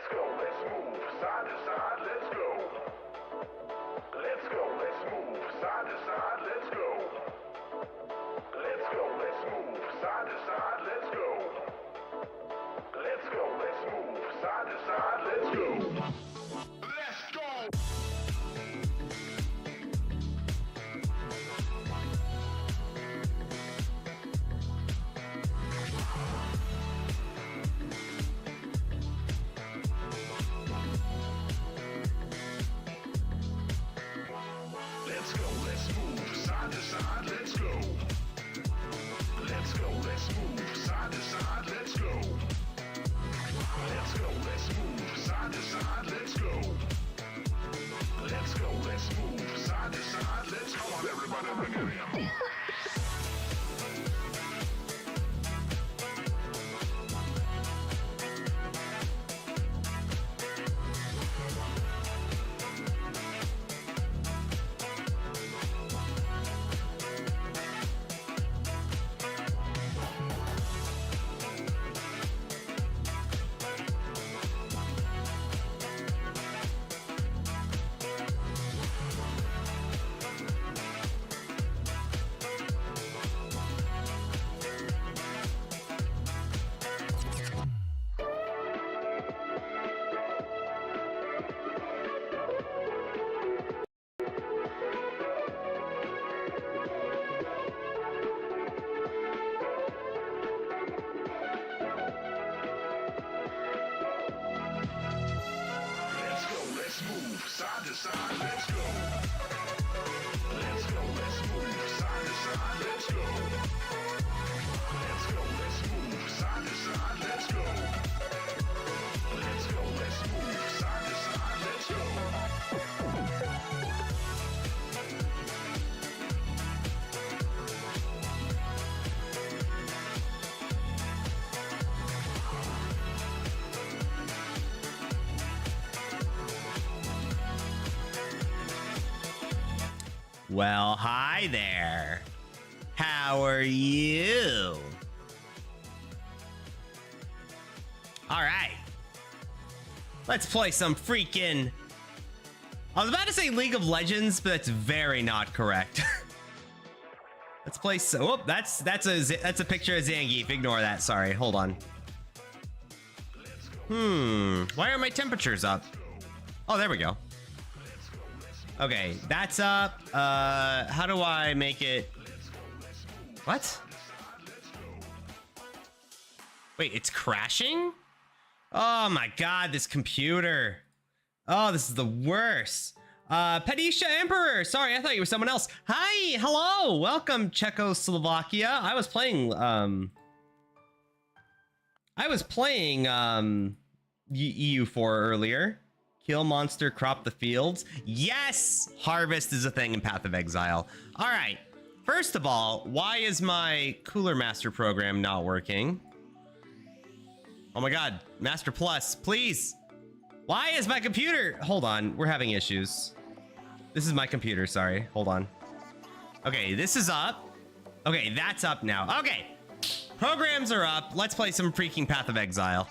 Let's go, let's move side to side, let's go. Let's go, let's move side to side, let's go. Let's go, let's move side to side, let's go. Let's go, let's move side to side, let's go. Let's go. Let's go, let's move side to side, let's go. Let's go, let's move side to side, let's go. Let's go, let's move side to side, let's go. Let's go, let's move side to side, let's go. Come on, everybody, bring it in. Move side to side, let's go. Let's go, let's move side to side, let's go. Let's go, let's move side to side, let's go. Let's go, let's move side to side, let's go. Well, hi there. How are you? All right. Let's play some freaking... I was about to say League of Legends, but that's very not correct. Let's play so... Oh, that's a picture of Zangief. Ignore that. Sorry. Hold on. Why are my temperatures up? Oh, there we go. Okay, that's up. How do I make it? What? Wait, it's crashing? Oh my god, this computer. Oh, this is the worst. Pedisha Emperor. Sorry, I thought you were someone else. Hi, hello, welcome Czechoslovakia. I was playing EU4 earlier. Kill monster, crop the fields. Yes! Harvest is a thing in Path of Exile. All right. First of all, why is my Cooler Master program not working? Oh my god. Master Plus, please. Why is my computer... Hold on. We're having issues. This is my computer. Sorry. Hold on. Okay, this is up. Okay, that's up now. Okay. Programs are up. Let's play some freaking Path of Exile.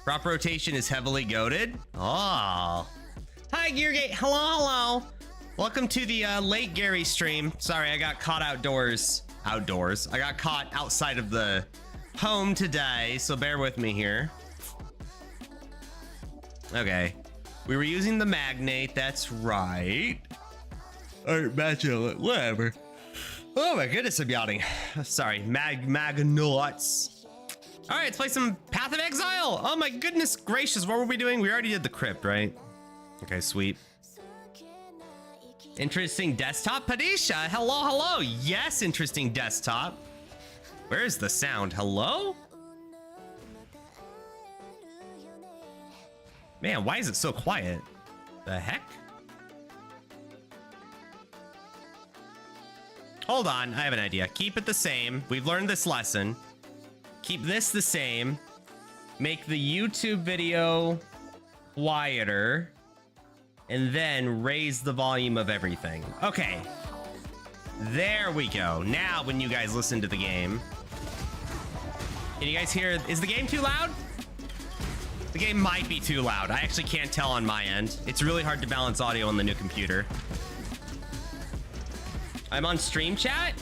Crop rotation is heavily goated. Oh. Hi, Geargate. Hello, hello. Welcome to the late Gary stream. Sorry, I got caught outdoors. I got caught outside of the home today, so bear with me here. Okay. We were using the magnate. That's right. Alright, matchup. Whatever. Oh my goodness, I'm yawning. Sorry. Magnuts. All right, let's play some Path of Exile. Oh my goodness gracious, what were we doing? We already did the crypt, right? Okay, sweet. Interesting desktop, Padisha. Hello, hello. Yes, interesting desktop. Where's the sound? Hello? Man, why is it so quiet? The heck? Hold on, I have an idea. Keep it the same. We've learned this lesson. Keep this the same. Make the YouTube video quieter. And then raise the volume of everything. Okay. There we go. Now when you guys listen to the game, Can you guys hear? Is the game too loud? The game might be too loud. I actually can't tell on my end. It's really hard to balance audio on the new computer. I'm on stream chat?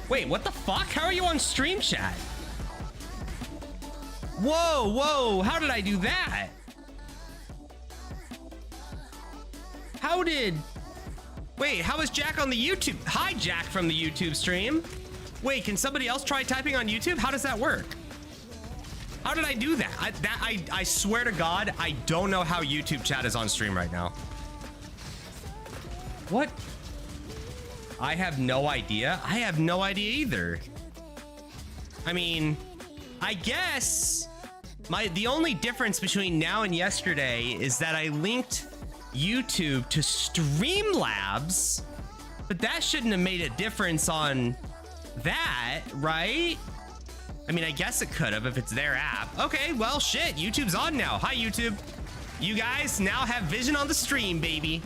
Wait, what the fuck? How are you on stream chat? Whoa, whoa, how did I do that? Wait, how is Jack on the YouTube? Hi, Jack from the YouTube stream. Wait, can somebody else try typing on YouTube? How does that work? How did I do that? I swear to God, I don't know how YouTube chat is on stream right now. What? I have no idea. I have no idea either. I mean, I guess the only difference between now and yesterday is that I linked YouTube to Streamlabs, but that shouldn't have made a difference on that, right? I mean, I guess it could have if it's their app. Okay, well, shit, YouTube's on now. Hi, YouTube. You guys now have vision on the stream, baby.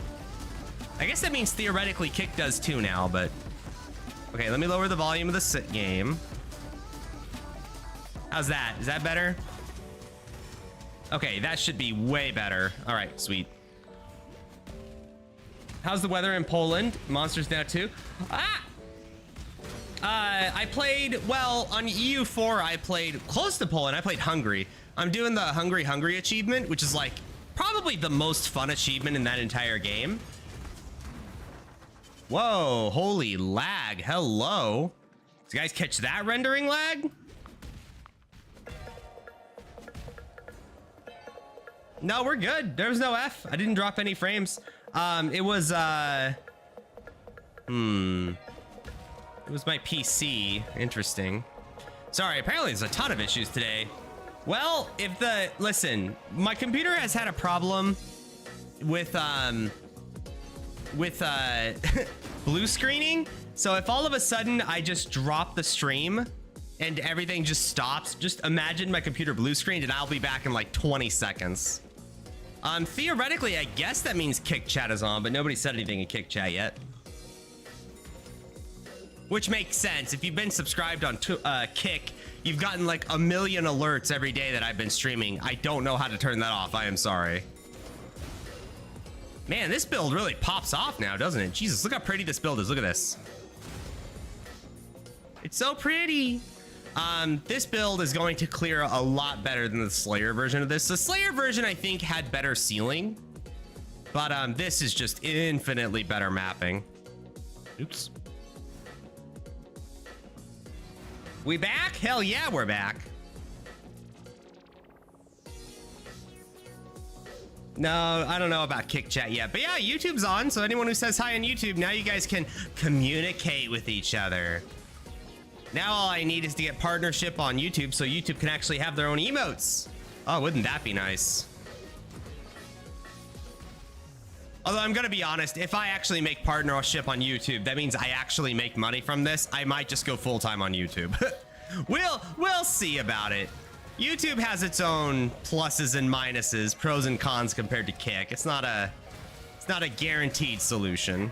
I guess that means theoretically Kick does too now, but... Okay, let me lower the volume of the sit game. How's that? Is that better? Okay, that should be way better. All right, sweet. How's the weather in Poland? Monsters now too? Ah! I played, well, on EU4, I played close to Poland. I played Hungary. I'm doing the Hungry achievement, which is like probably the most fun achievement in that entire game. Whoa, holy lag. Hello. Did you guys catch that rendering lag? No, we're good. There was no F. I didn't drop any frames. It was my PC. Interesting. Sorry, apparently there's a ton of issues today. Well, listen, my computer has had a problem with blue screening. So if all of a sudden I just drop the stream and everything just stops, just imagine my computer blue screened and I'll be back in like 20 seconds. Theoretically, I guess that means Kick Chat is on, but nobody said anything in Kick Chat yet. Which makes sense. If you've been subscribed on Kick, you've gotten like a million alerts every day that I've been streaming. I don't know how to turn that off. I am sorry. Man, this build really pops off now, doesn't it? Jesus, look how pretty this build is. Look at this. It's so pretty. This build is going to clear a lot better than the Slayer version of this. The Slayer version, I think, had better ceiling, but this is just infinitely better mapping. Oops. We back? Hell yeah, we're back. No, I don't know about Kick Chat yet, but yeah, YouTube's on, so anyone who says hi on YouTube, now you guys can communicate with each other. Now all I need is to get partnership on YouTube so YouTube can actually have their own emotes. Oh, wouldn't that be nice? Although I'm gonna be honest, if I actually make partnership on YouTube, that means I actually make money from this. I might just go full-time on YouTube. We'll see about it. YouTube has its own pluses and minuses, pros and cons compared to Kick. It's not a guaranteed solution.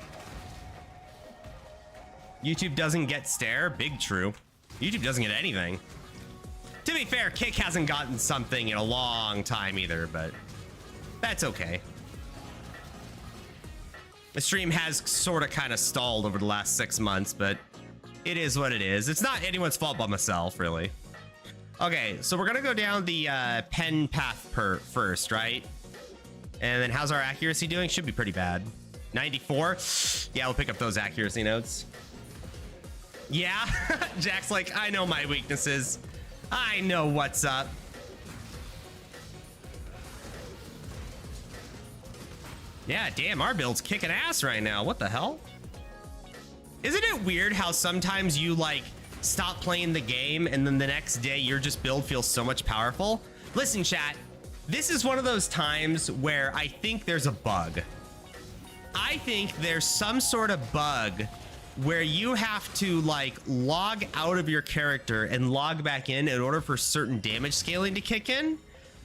YouTube doesn't get stare. Big true. YouTube doesn't get anything. To be fair, Kick hasn't gotten something in a long time either, but that's okay. The stream has sort of kind of stalled over the last 6 months, but it is what it is. It's not anyone's fault but myself, really. Okay, so we're gonna go down the pen path first, right? And then how's our accuracy doing? Should be pretty bad. 94? Yeah, we'll pick up those accuracy notes. Yeah, Jack's like, I know my weaknesses. I know what's up. Yeah, damn, our build's kicking ass right now. What the hell? Isn't it weird how sometimes you like stop playing the game and then the next day your just build feels so much powerful? Listen, chat, this is one of those times where I think there's a bug. I think there's some sort of bug where you have to like log out of your character and log back in order for certain damage scaling to kick in.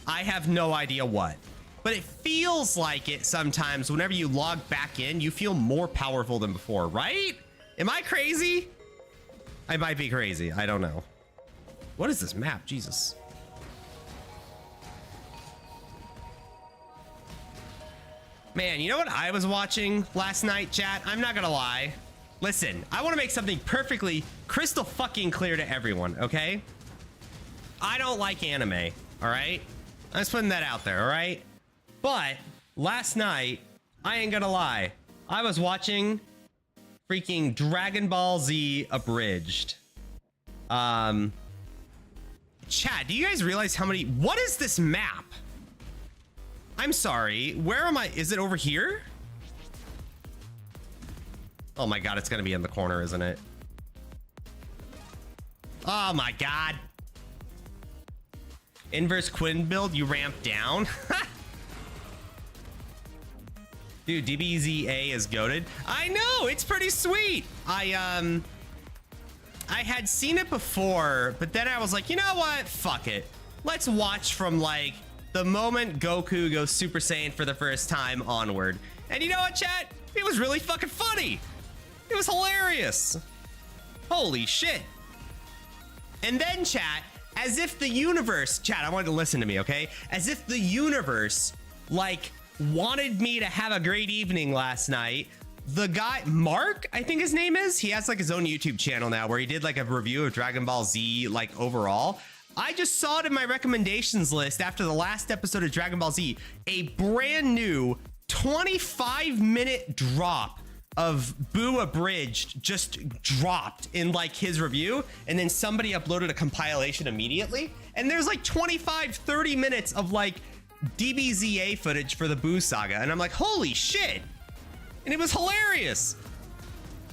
I have no idea what, but it feels like it sometimes. Whenever you log back in, you feel more powerful than before, right? Am I crazy? I might be crazy. I don't know. What is this map? Jesus. Man, you know what I was watching last night, chat? I'm not gonna lie. Listen, I want to make something perfectly crystal fucking clear to everyone, okay? I don't like anime, all right? I'm just putting that out there, all right? But last night, I ain't gonna lie, I was watching freaking Dragon Ball Z Abridged. Chat, do you guys realize how many... What is this map? I'm sorry, where am I? Is it over here? Oh my god, it's gonna be in the corner, isn't it? Oh my god. Inverse Quinn build, you ramp down? Dude, DBZA is goated. I know, it's pretty sweet. I had seen it before, but then I was like, you know what? Fuck it. Let's watch from like the moment Goku goes Super Saiyan for the first time onward. And you know what, chat? It was really fucking funny. It was hilarious. Holy shit. And then, chat, as if the universe, chat, I wanted to listen to me, okay? As if the universe, like, wanted me to have a great evening last night. The guy, Mark, I think his name is, he has like his own YouTube channel now where he did like a review of Dragon Ball Z, like overall. I just saw it in my recommendations list after the last episode of Dragon Ball Z, a brand new 25-minute drop of Boo Abridged just dropped in like his review, and then somebody uploaded a compilation immediately, and there's like 25-30 minutes of like DBZA footage for the Boo saga, and I'm like, holy shit. And it was hilarious.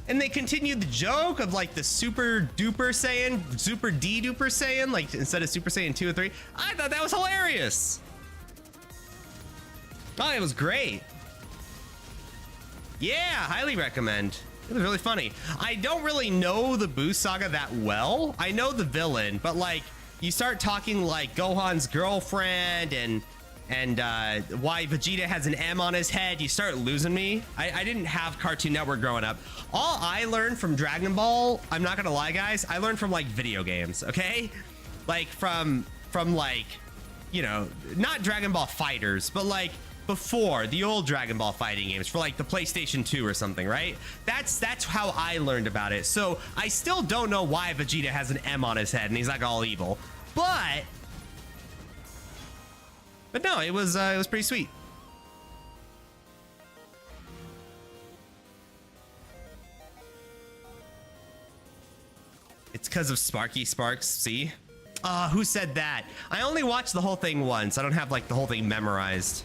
And they continued the joke of like the Super Duper Saiyan, Super D Duper Saiyan, like instead of Super Saiyan 2 or 3. I thought that was hilarious. Oh, it was great. Yeah, highly recommend. It was really funny. I don't really know the Boo saga that well. I know the villain, but like you start talking like Gohan's girlfriend and why Vegeta has an M on his head, you start losing me. I didn't have Cartoon Network growing up. All I learned from Dragon Ball, I'm not gonna lie, guys, I learned from like video games, okay? Like from like, you know, not Dragon Ball Fighters, but like before the old Dragon Ball fighting games for like the PlayStation 2 or something, right? That's how I learned about it. So I still don't know why Vegeta has an M on his head and he's like all evil, but no, it was pretty sweet. It's because of Sparky Sparks, see? Who said that? I only watched the whole thing once. I don't have like the whole thing memorized.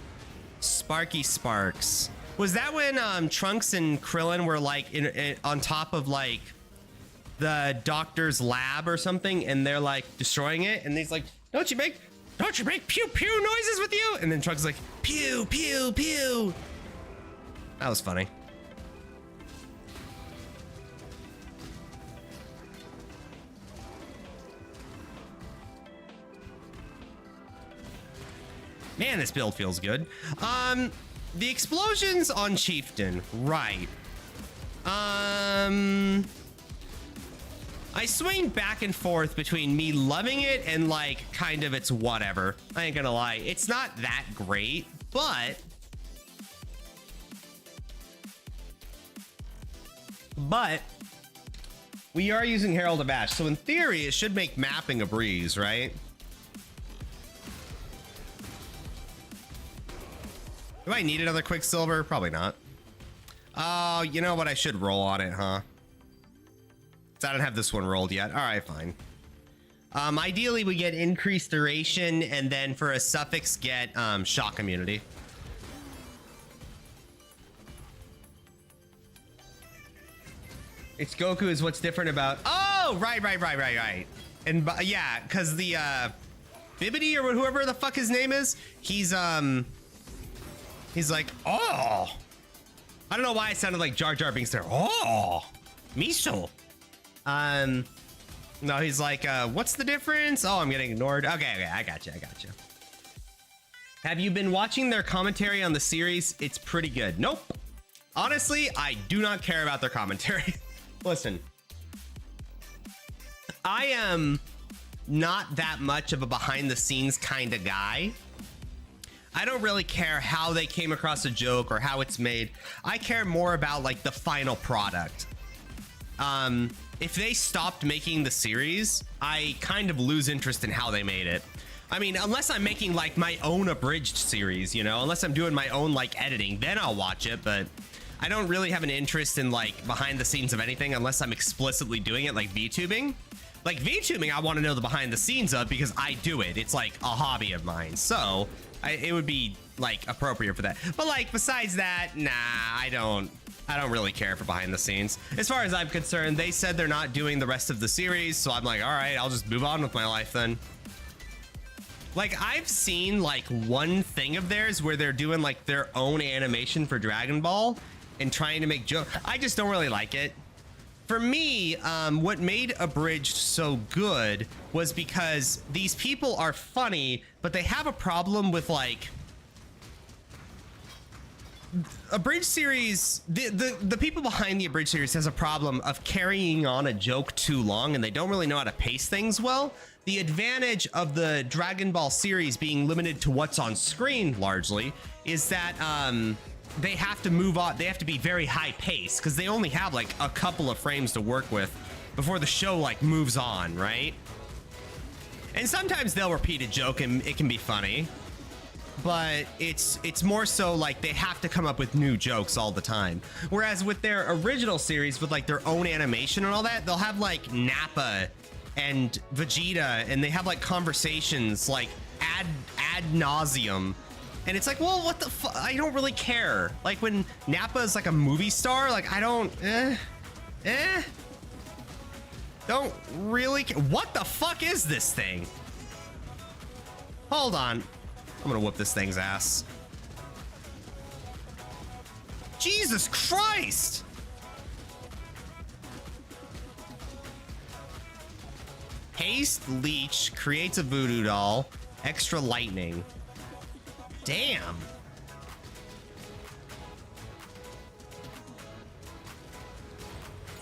Sparky Sparks. Was that when Trunks and Krillin were like on top of like the doctor's lab or something, and they're like destroying it, and he's like, don't you make pew pew noises with you? And then Trunks is like, pew pew pew. That was funny. Man, this build feels good. The explosions on Chieftain, right. I swing back and forth between me loving it and like kind of it's whatever. I ain't gonna lie. It's not that great, but we are using Herald of Ash. So in theory, it should make mapping a breeze, right? Do I need another Quicksilver? Probably not. Oh, you know what? I should roll on it, huh? I don't have this one rolled yet. All right, fine. Ideally, we get increased duration, and then for a suffix, get shock immunity. It's Goku is what's different about... Oh, right. And yeah, because the Bibbidi or whoever the fuck his name is, he's like, oh. I don't know why it sounded like Jar Jar Binks there. Oh, miso. No, he's like, what's the difference? Oh, I'm getting ignored. Okay, I got you. Have you been watching their commentary on the series? It's pretty good. Nope. Honestly, I do not care about their commentary. Listen, I am not that much of a behind the scenes kind of guy. I don't really care how they came across a joke or how it's made. I care more about like the final product. If they stopped making the series, I kind of lose interest in how they made it. I mean, unless I'm making like my own abridged series, you know, unless I'm doing my own like editing, then I'll watch it. But I don't really have an interest in like behind the scenes of anything unless I'm explicitly doing it, like VTubing. Like VTubing, I want to know the behind the scenes of because I do it. It's like a hobby of mine. So it would be like appropriate for that. But like besides that, nah, I don't really care for behind the scenes. As far as I'm concerned, they said they're not doing the rest of the series. So I'm like, all right, I'll just move on with my life then. Like I've seen like one thing of theirs where they're doing like their own animation for Dragon Ball and trying to make jokes. I just don't really like it. For me, what made Abridged so good was because these people are funny, but they have a problem with like Abridged series. The people behind the Abridged series has a problem of carrying on a joke too long, and they don't really know how to pace things well. The advantage of the Dragon Ball series being limited to what's on screen largely is that they have to move on. They have to be very high paced because they only have like a couple of frames to work with before the show like moves on, right? And sometimes they'll repeat a joke and it can be funny, but it's more so like they have to come up with new jokes all the time. Whereas with their original series with like their own animation and all that, they'll have like Nappa and Vegeta and they have like conversations like ad nauseum. And it's like, well, what the fuck? I don't really care. Like when Nappa is like a movie star, like I don't really care. What the fuck is this thing? Hold on. I'm gonna whoop this thing's ass. Jesus Christ! Haste Leech creates a voodoo doll. Extra lightning. Damn.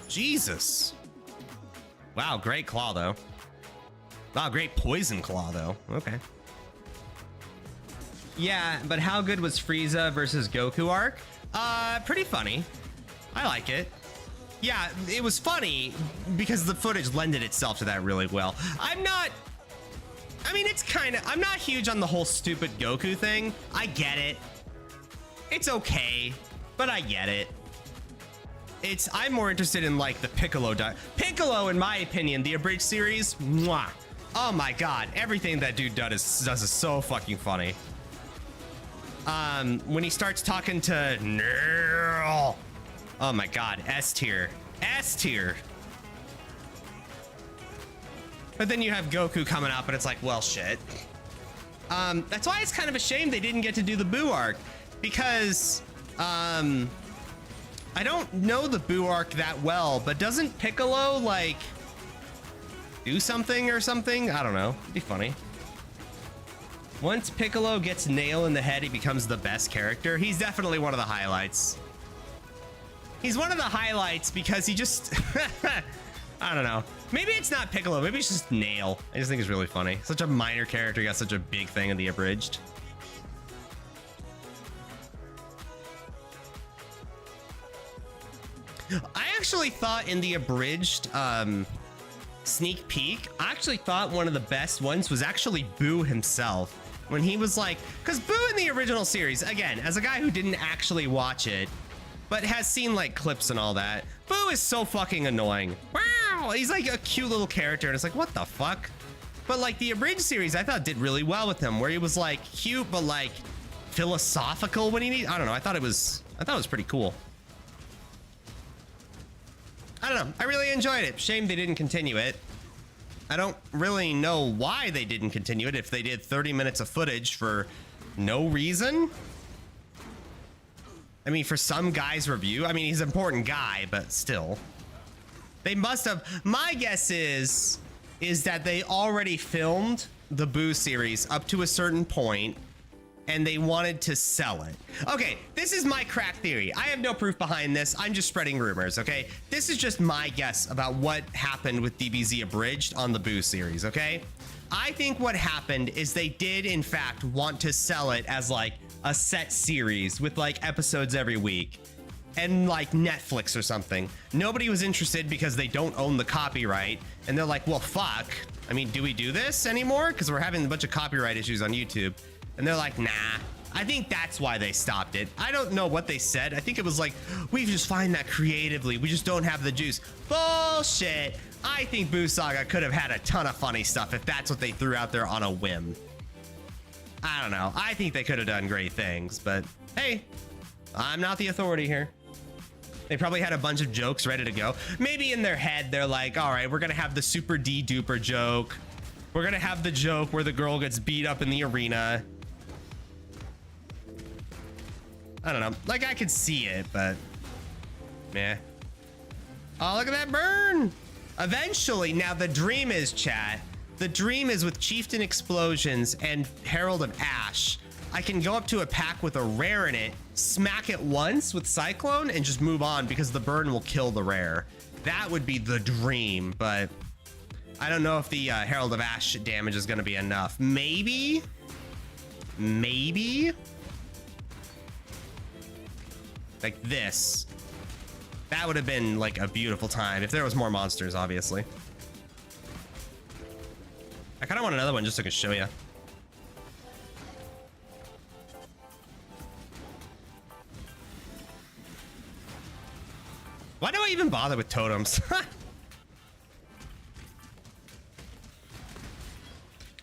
Jesus. Wow, great claw though. Wow, great poison claw though. Okay. Yeah, but how good was Frieza versus Goku arc? Pretty funny. I like it. Yeah, it was funny because the footage lended itself to that really well. I mean, it's kind of, I'm not huge on the whole stupid Goku thing. I get it. It's okay, but I get it. I'm more interested in like the Piccolo. Piccolo, in my opinion, the abridged series, mwah. Oh my God, everything that dude does is so fucking funny. When he starts talking to Nerl, oh my God, S tier. But then you have Goku coming up and it's like, well, shit. That's why it's kind of a shame they didn't get to do the Boo arc because, I don't know the Boo arc that well, but doesn't Piccolo like do something or something? I don't know. It'd be funny. Once Piccolo gets Nail in the head, he becomes the best character. He's definitely one of the highlights. He's one of the highlights because he just, I don't know. Maybe it's not Piccolo. Maybe it's just Nail. I just think it's really funny. Such a minor character got such a big thing in the abridged. I actually thought in the abridged sneak peek, I actually thought one of the best ones was actually Boo himself. When he was like, because Boo in the original series, again, as a guy who didn't actually watch it, but has seen like clips and all that, Boo is so fucking annoying. Wow, he's like a cute little character and it's like, what the fuck? But like the abridged series, I thought did really well with him, where he was like cute but like philosophical when he needed. I don't know. I thought it was pretty cool. I don't know. I really enjoyed it. Shame they didn't continue it. I don't really know why they didn't continue it if they did 30 minutes of footage for no reason. I mean, for some guy's review, I mean, he's an important guy, but still. They must have, my guess is that they already filmed the Boo series up to a certain point and they wanted to sell it. Okay, this is my crack theory. I have no proof behind this. I'm just spreading rumors, okay? This is just my guess about what happened with DBZ Abridged on the Boo series, okay? I think what happened is they did, in fact, want to sell it as like a set series with like episodes every week and like Netflix or something. Nobody was interested because they don't own the copyright. And they're like, well, fuck. I mean, do we do this anymore? Because we're having a bunch of copyright issues on YouTube. And they're like, nah. I think that's why they stopped it. I don't know what they said. I think it was like, we just find that creatively. We just don't have the juice. Bullshit. I think Boo Saga could have had a ton of funny stuff if that's what they threw out there on a whim. I don't know. I think they could have done great things, but hey, I'm not the authority here. They probably had a bunch of jokes ready to go. Maybe in their head, they're like, all right, we're going to have the super D-duper joke. We're going to have the joke where the girl gets beat up in the arena. I don't know. Like, I could see it, but meh. Oh, look at that burn. Eventually, now the dream is, chat. The dream is with Chieftain Explosions and Herald of Ash. I can go up to a pack with a rare in it, smack it once with Cyclone, and just move on because the burn will kill the rare. That would be the dream, but I don't know if the Herald of Ash damage is going to be enough. Maybe? Maybe? Like this. That would have been like a beautiful time if there was more monsters, obviously. I kind of want another one just so I can show you. Why do I even bother with totems?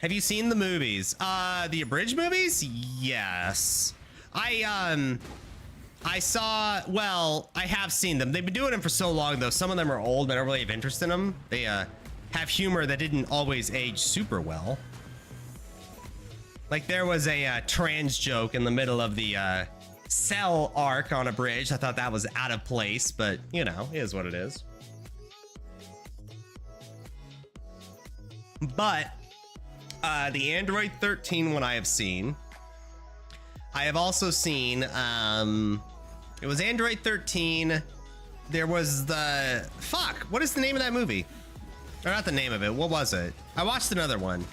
Have you seen the movies? The abridged movies? Yes. I saw, well, I have seen them. They've been doing them for so long, though. Some of them are old, but I don't really have interest in them. They have humor that didn't always age super well. Like, there was a trans joke in the middle of the Cell arc on a bridge. I thought that was out of place, but, you know, it is what it is. But the Android 13 one I have seen. I have also seen, it was Android 13. There was the, fuck, what is the name of that movie? Or not the name of it, what was it? I watched another one.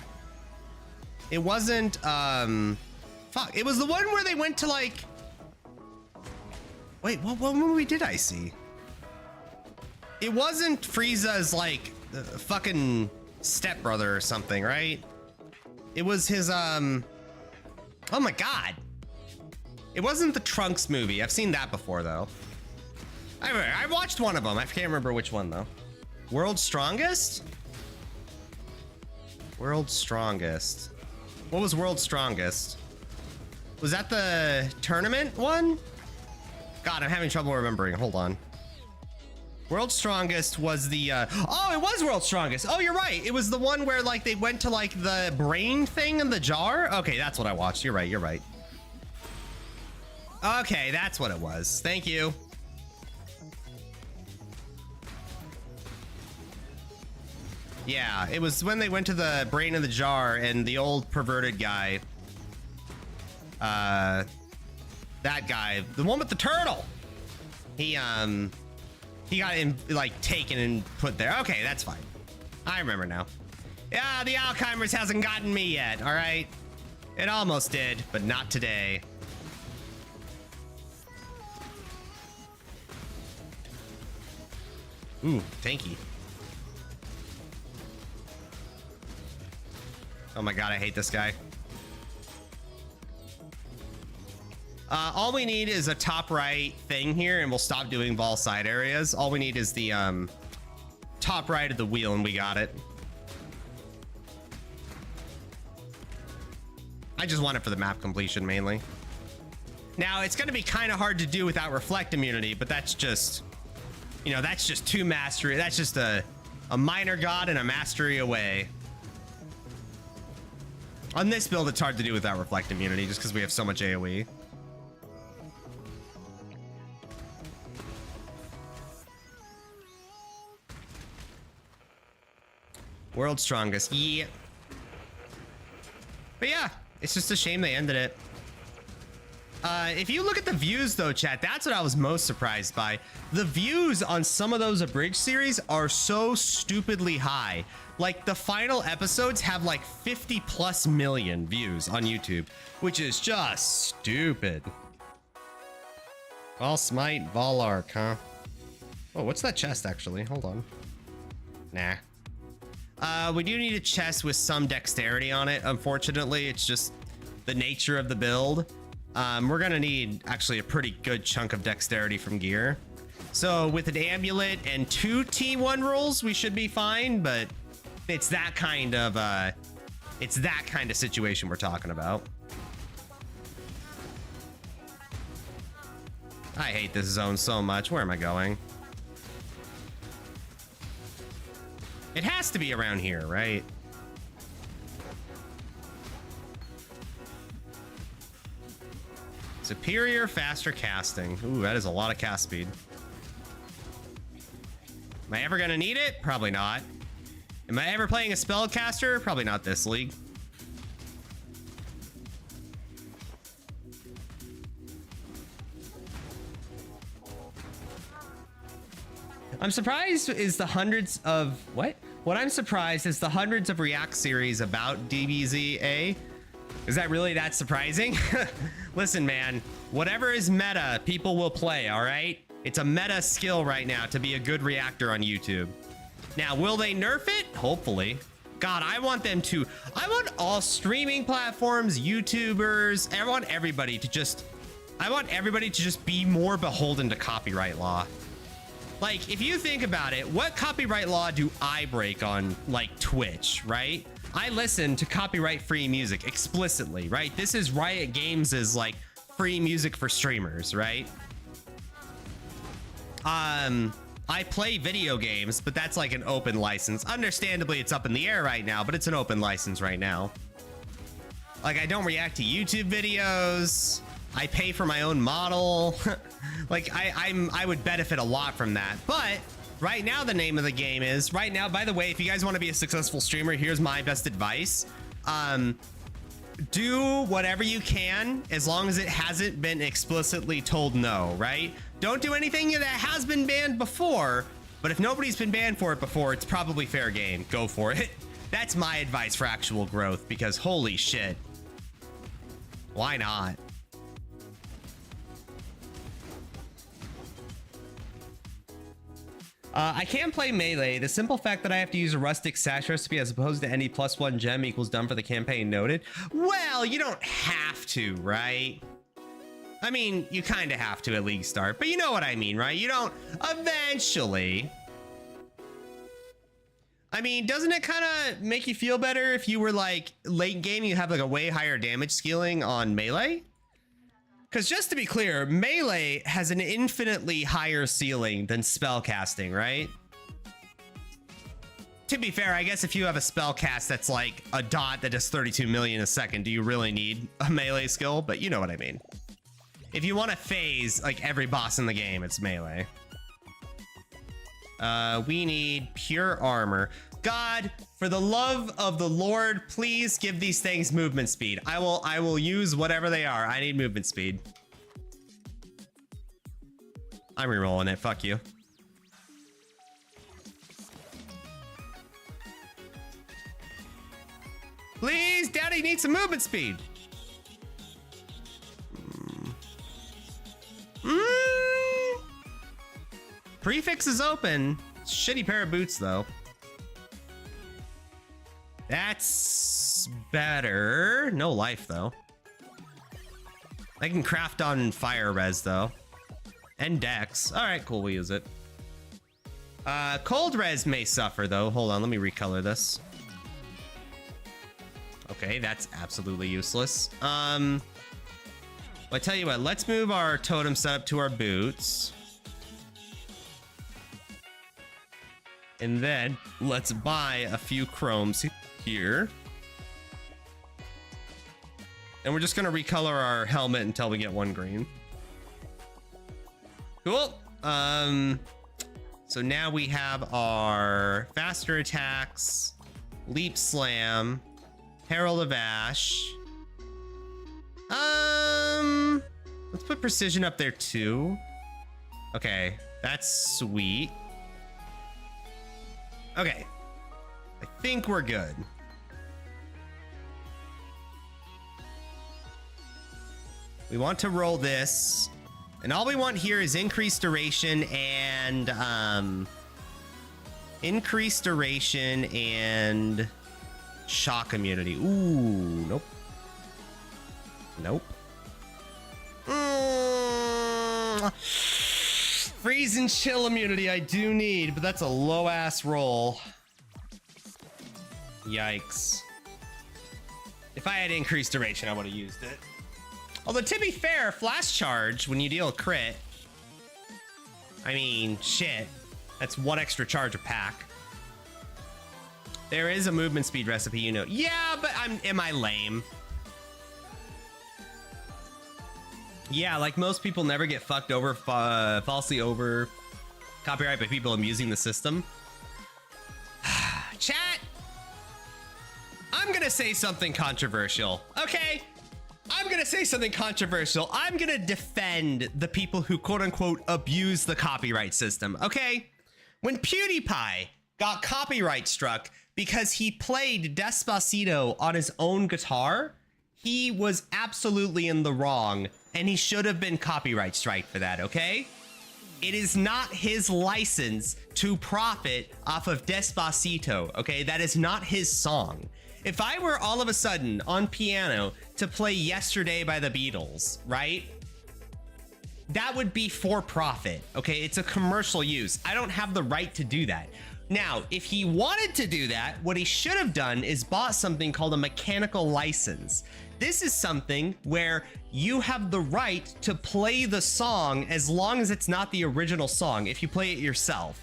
It wasn't, fuck, it was the one where they went to like, wait, what movie did I see? It wasn't Frieza's like fucking stepbrother or something, right? It was his, oh my God. It wasn't the Trunks movie. I've seen that before, though. I watched one of them. I can't remember which one, though. World's Strongest? World's Strongest. What was World's Strongest? Was that the tournament one? God, I'm having trouble remembering. Hold on. World's Strongest was the, oh, it was World's Strongest. Oh, you're right. It was the one where, like, they went to, like, the brain thing in the jar? Okay, that's what I watched. You're right. You're right. Okay, that's what it was. Thank you. Yeah, it was when they went to the brain in the jar and the old perverted guy, that guy, the one with the turtle, he got him like taken and put there. Okay, that's fine. I remember now. Yeah, the Alzheimer's hasn't gotten me yet. All right, it almost did, but not today. Ooh, tanky. Oh my God, I hate this guy. All we need is a top right thing here and we'll stop doing ball side areas. All we need is the top right of the wheel and we got it. I just want it for the map completion mainly. Now, it's going to be kind of hard to do without reflect immunity, but that's just, you know, that's just two mastery. That's just a minor god and a mastery away. On this build, it's hard to do without reflect immunity just because we have so much AoE. World's Strongest, yeah. But yeah, it's just a shame they ended it. If you look at the views though, chat, that's what I was most surprised by. The views on some of those abridged series are so stupidly high. Like the final episodes have like 50+ million views on YouTube, which is just stupid. Vol Smite, Volark, huh? Oh, what's that chest actually? Hold on. Nah. We do need a chest with some dexterity on it. Unfortunately, it's just the nature of the build. We're gonna need actually a pretty good chunk of dexterity from gear. So with an amulet and 2 T1 rolls, we should be fine, but it's that kind of situation we're talking about. I hate this zone so much. Where am I going? It has to be around here, right? Superior, faster casting. Ooh, that is a lot of cast speed. Am I ever gonna need it? Probably not. Am I ever playing a spellcaster? Probably not this league. I'm surprised is the hundreds of what? What I'm surprised is the hundreds of React series about DBZA. Is that really that surprising? Listen, man, whatever is meta, people will play, all right? It's a meta skill right now to be a good reactor on YouTube. Now, will they nerf it? Hopefully. God, I want them to. I want all streaming platforms, YouTubers, I want everybody to just be more beholden to copyright law. Like, if you think about it, what copyright law do I break on, like, Twitch, right? I listen to copyright-free music explicitly, right? This is Riot Games' like free music for streamers, right? I play video games, but that's like an open license. Understandably, it's up in the air right now, but it's an open license right now. Like, I don't react to YouTube videos. I pay for my own model. Like, I would benefit a lot from that. But right now, the name of the game is right now. By the way, if you guys want to be a successful streamer, here's my best advice. Do whatever you can as long as it hasn't been explicitly told no, right? Don't do anything that has been banned before, but if nobody's been banned for it before, it's probably fair game. Go for it. That's my advice for actual growth, because holy shit. Why not? I can play melee. The simple fact that I have to use a rustic sash recipe as opposed to any +1 gem equals done for the campaign noted. Well, you don't have to, right? I mean, you kind of have to at league start, but you know what I mean, right? You don't eventually. I mean, doesn't it kind of make you feel better if you were like late game, you have like a way higher damage scaling on melee? Because just to be clear, melee has an infinitely higher ceiling than spellcasting, right? To be fair, I guess if you have a spell cast that's like a dot that does 32 million a second, do you really need a melee skill? But you know what I mean. If you want to phase like every boss in the game, it's melee. We need pure armor. God, for the love of the Lord, please give these things movement speed. I will use whatever they are. I need movement speed. I'm rerolling it. Fuck you. Please, Daddy needs some movement speed. Prefix is open. Shitty pair of boots, though. That's better. No life, though. I can craft on fire res, though. And dex. All right, cool. We'll use it. Cold res may suffer, though. Hold on. Let me recolor this. Okay, that's absolutely useless. Well, I tell you what. Let's move our totem setup to our boots. And then let's buy a few chromes here. And we're just going to recolor our helmet until we get 1 green. Cool. So now we have our faster attacks, leap slam, herald of ash. Let's put precision up there too. Okay, that's sweet. Okay, I think we're good. We want to roll this, and all we want here is increased duration and shock immunity. Ooh, nope. Nope. Freeze and chill immunity I do need, but that's a low ass roll. Yikes. If I had increased duration, I would have used it. Although, to be fair, flash charge, when you deal a crit, I mean, shit. That's one extra charge a pack. There is a movement speed recipe, you know. Yeah, but am I lame? Yeah, like most people never get fucked over, falsely over copyright by people abusing the system. Chat! I'm gonna say something controversial, okay? I'm gonna say something controversial. I'm gonna defend the people who quote unquote abuse the copyright system, okay? When PewDiePie got copyright struck because he played Despacito on his own guitar, he was absolutely in the wrong, and he should have been copyright strike for that, okay? It is not his license to profit off of Despacito, okay? That is not his song. If I were all of a sudden on piano to play Yesterday by the Beatles, right? That would be for profit, okay? It's a commercial use. I don't have the right to do that. Now, if he wanted to do that, what he should have done is bought something called a mechanical license. This is something where you have the right to play the song as long as it's not the original song if you play it yourself.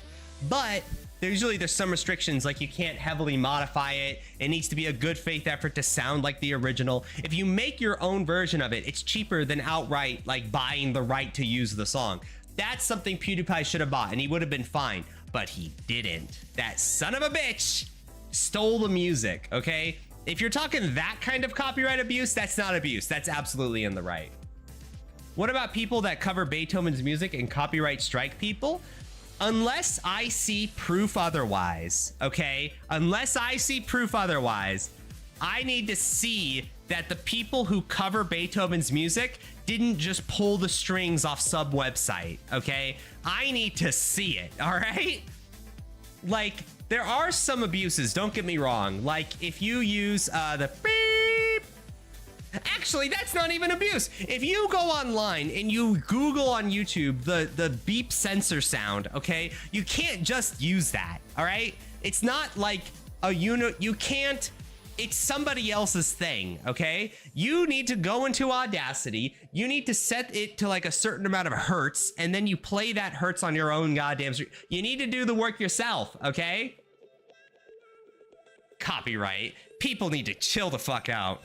But there's some restrictions, like you can't heavily modify it. It needs to be a good faith effort to sound like the original. If you make your own version of it, it's cheaper than outright like buying the right to use the song. That's something PewDiePie should have bought, and he would have been fine, but he didn't. That son of a bitch stole the music, okay? If you're talking that kind of copyright abuse, that's not abuse. That's absolutely in the right. What about people that cover Beethoven's music and copyright strike people? Unless I see proof otherwise, okay? Unless I see proof otherwise, I need to see that the people who cover Beethoven's music didn't just pull the strings off sub website, okay? I need to see it, all right? Like, there are some abuses, don't get me wrong. Like, if you use the beep, actually, that's not even abuse. If you go online and you Google on YouTube the beep sensor sound, okay? You can't just use that, all right? It's not like a unit, you can't, it's somebody else's thing, okay? You need to go into Audacity, you need to set it to like a certain amount of hertz, and then you play that hertz on your own goddamn stream. You need to do the work yourself, okay? Copyright. People need to chill the fuck out.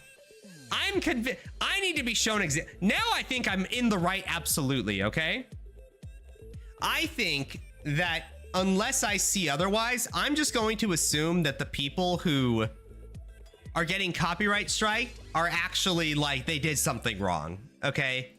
I'm convinced. I need to be shown now I think I'm in the right, absolutely, okay? I think that unless I see otherwise, I'm just going to assume that the people who are getting copyright striked are actually like they did something wrong, okay?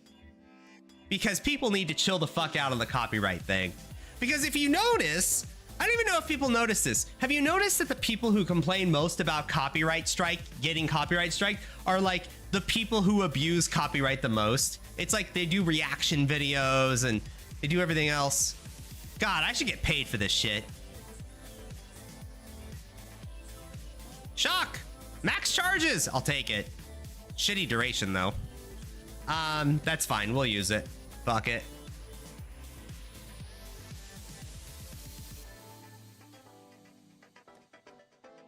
Because people need to chill the fuck out on the copyright thing. Because if you notice, I don't even know if people notice this. Have you noticed that the people who complain most about copyright strike, getting copyright strike, are like the people who abuse copyright the most? It's like they do reaction videos and they do everything else. God, I should get paid for this shit. Shock! Max charges! I'll take it. Shitty duration, though. That's fine. We'll use it. Fuck it.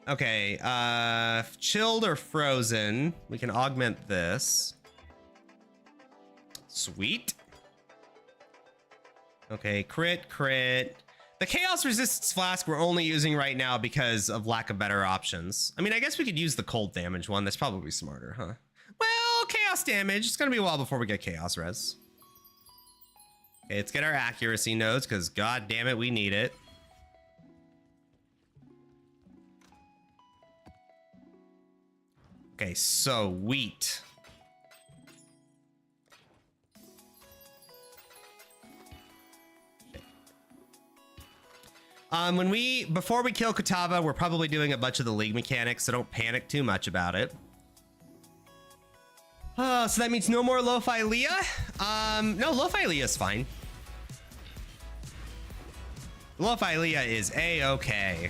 Okay, chilled or frozen. We can augment this. Sweet. Okay, crit. The Chaos Resistance Flask we're only using right now because of lack of better options. I mean, I guess we could use the cold damage one. That's probably smarter, huh? Well, Chaos damage. It's gonna be a while before we get Chaos Res. Okay, let's get our accuracy nodes, because god damn it, we need it. Okay, so wheat. Before we kill Katava, we're probably doing a bunch of the league mechanics, so don't panic too much about it. So that means no more Lo-Fi Leah? No, Lo-Fi Leah is fine. Lo-Fi Leah is A-okay.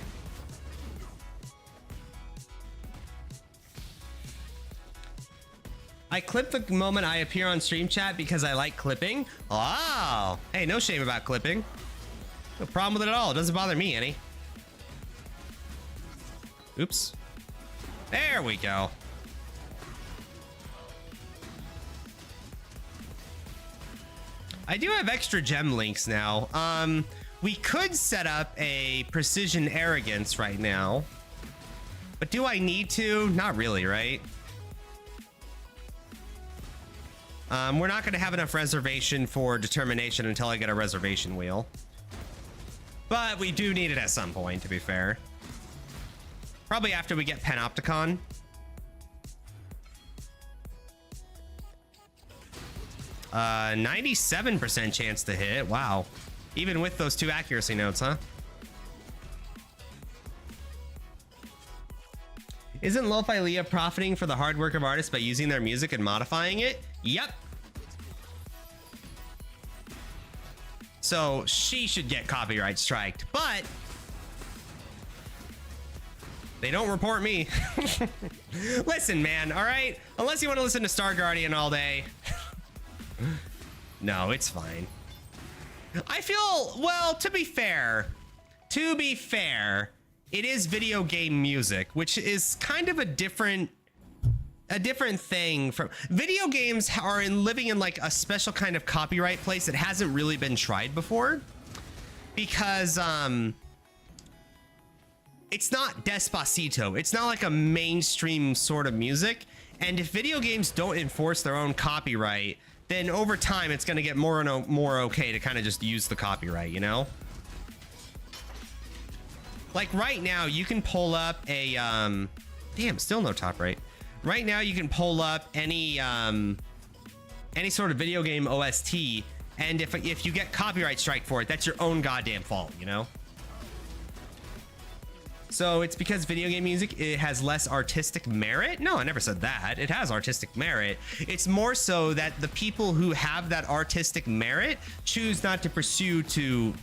I clip the moment I appear on stream chat because I like clipping. Oh, hey, no shame about clipping. No problem with it at all. It doesn't bother me any. Oops. There we go. I do have extra gem links now. We could set up a precision arrogance right now. But do I need to? Not really, right? We're not going to have enough reservation for determination until I get a reservation wheel. But we do need it at some point, to be fair. Probably after we get Panopticon. Uh, 97% chance to hit. Wow. Even with those 2 accuracy notes, huh? Isn't Lo-Fi Leah profiting for the hard work of artists by using their music and modifying it? Yep. So she should get copyright striked, but they don't report me. Listen, man, all right? Unless you want to listen to Star Guardian all day. No, it's fine. I feel, well, to be fair, it is video game music, which is kind of a different thing from video games are living in like a special kind of copyright place that hasn't really been tried before, because it's not Despacito. It's not like a mainstream sort of music. And if video games don't enforce their own copyright, then over time it's going to get more and more okay to kind of just use the copyright, you know? Like right now you can pull up a damn, still no top right. Right now you can pull up any sort of video game OST, and if you get copyright strike for it, that's your own goddamn fault, you know? So it's because video game music, it has less artistic merit? No, I never said that. It has artistic merit. It's more so that the people who have that artistic merit choose not to pursue the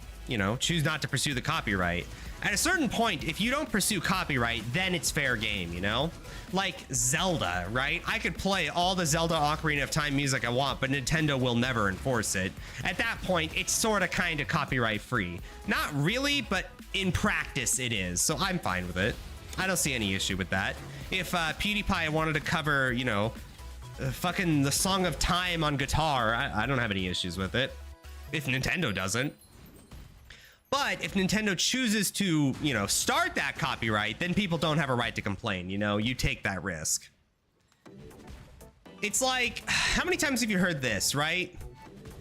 copyright. At a certain point, if you don't pursue copyright, then it's fair game, you know? Like Zelda, right? I could play all the Zelda Ocarina of Time music I want, but Nintendo will never enforce it. At that point, it's sort of kind of copyright free. Not really, but in practice it is, so I'm fine with it. I don't see any issue with that. If PewDiePie wanted to cover, you know, fucking the Song of Time on guitar, I don't have any issues with it. If Nintendo doesn't. But if Nintendo chooses to, you know, start that copyright, then people don't have a right to complain, you know? You take that risk. It's like, how many times have you heard this, right?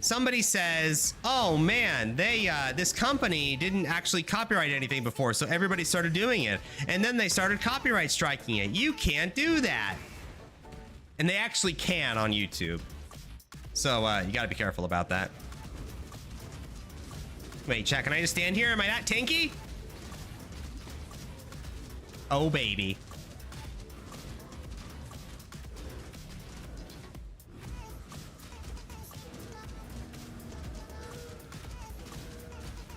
Somebody says, oh man, this company didn't actually copyright anything before, so everybody started doing it. And then they started copyright striking it. You can't do that. And they actually can on YouTube. So you gotta be careful about that. Wait, chat, can I just stand here? Am I that tanky? Oh, baby.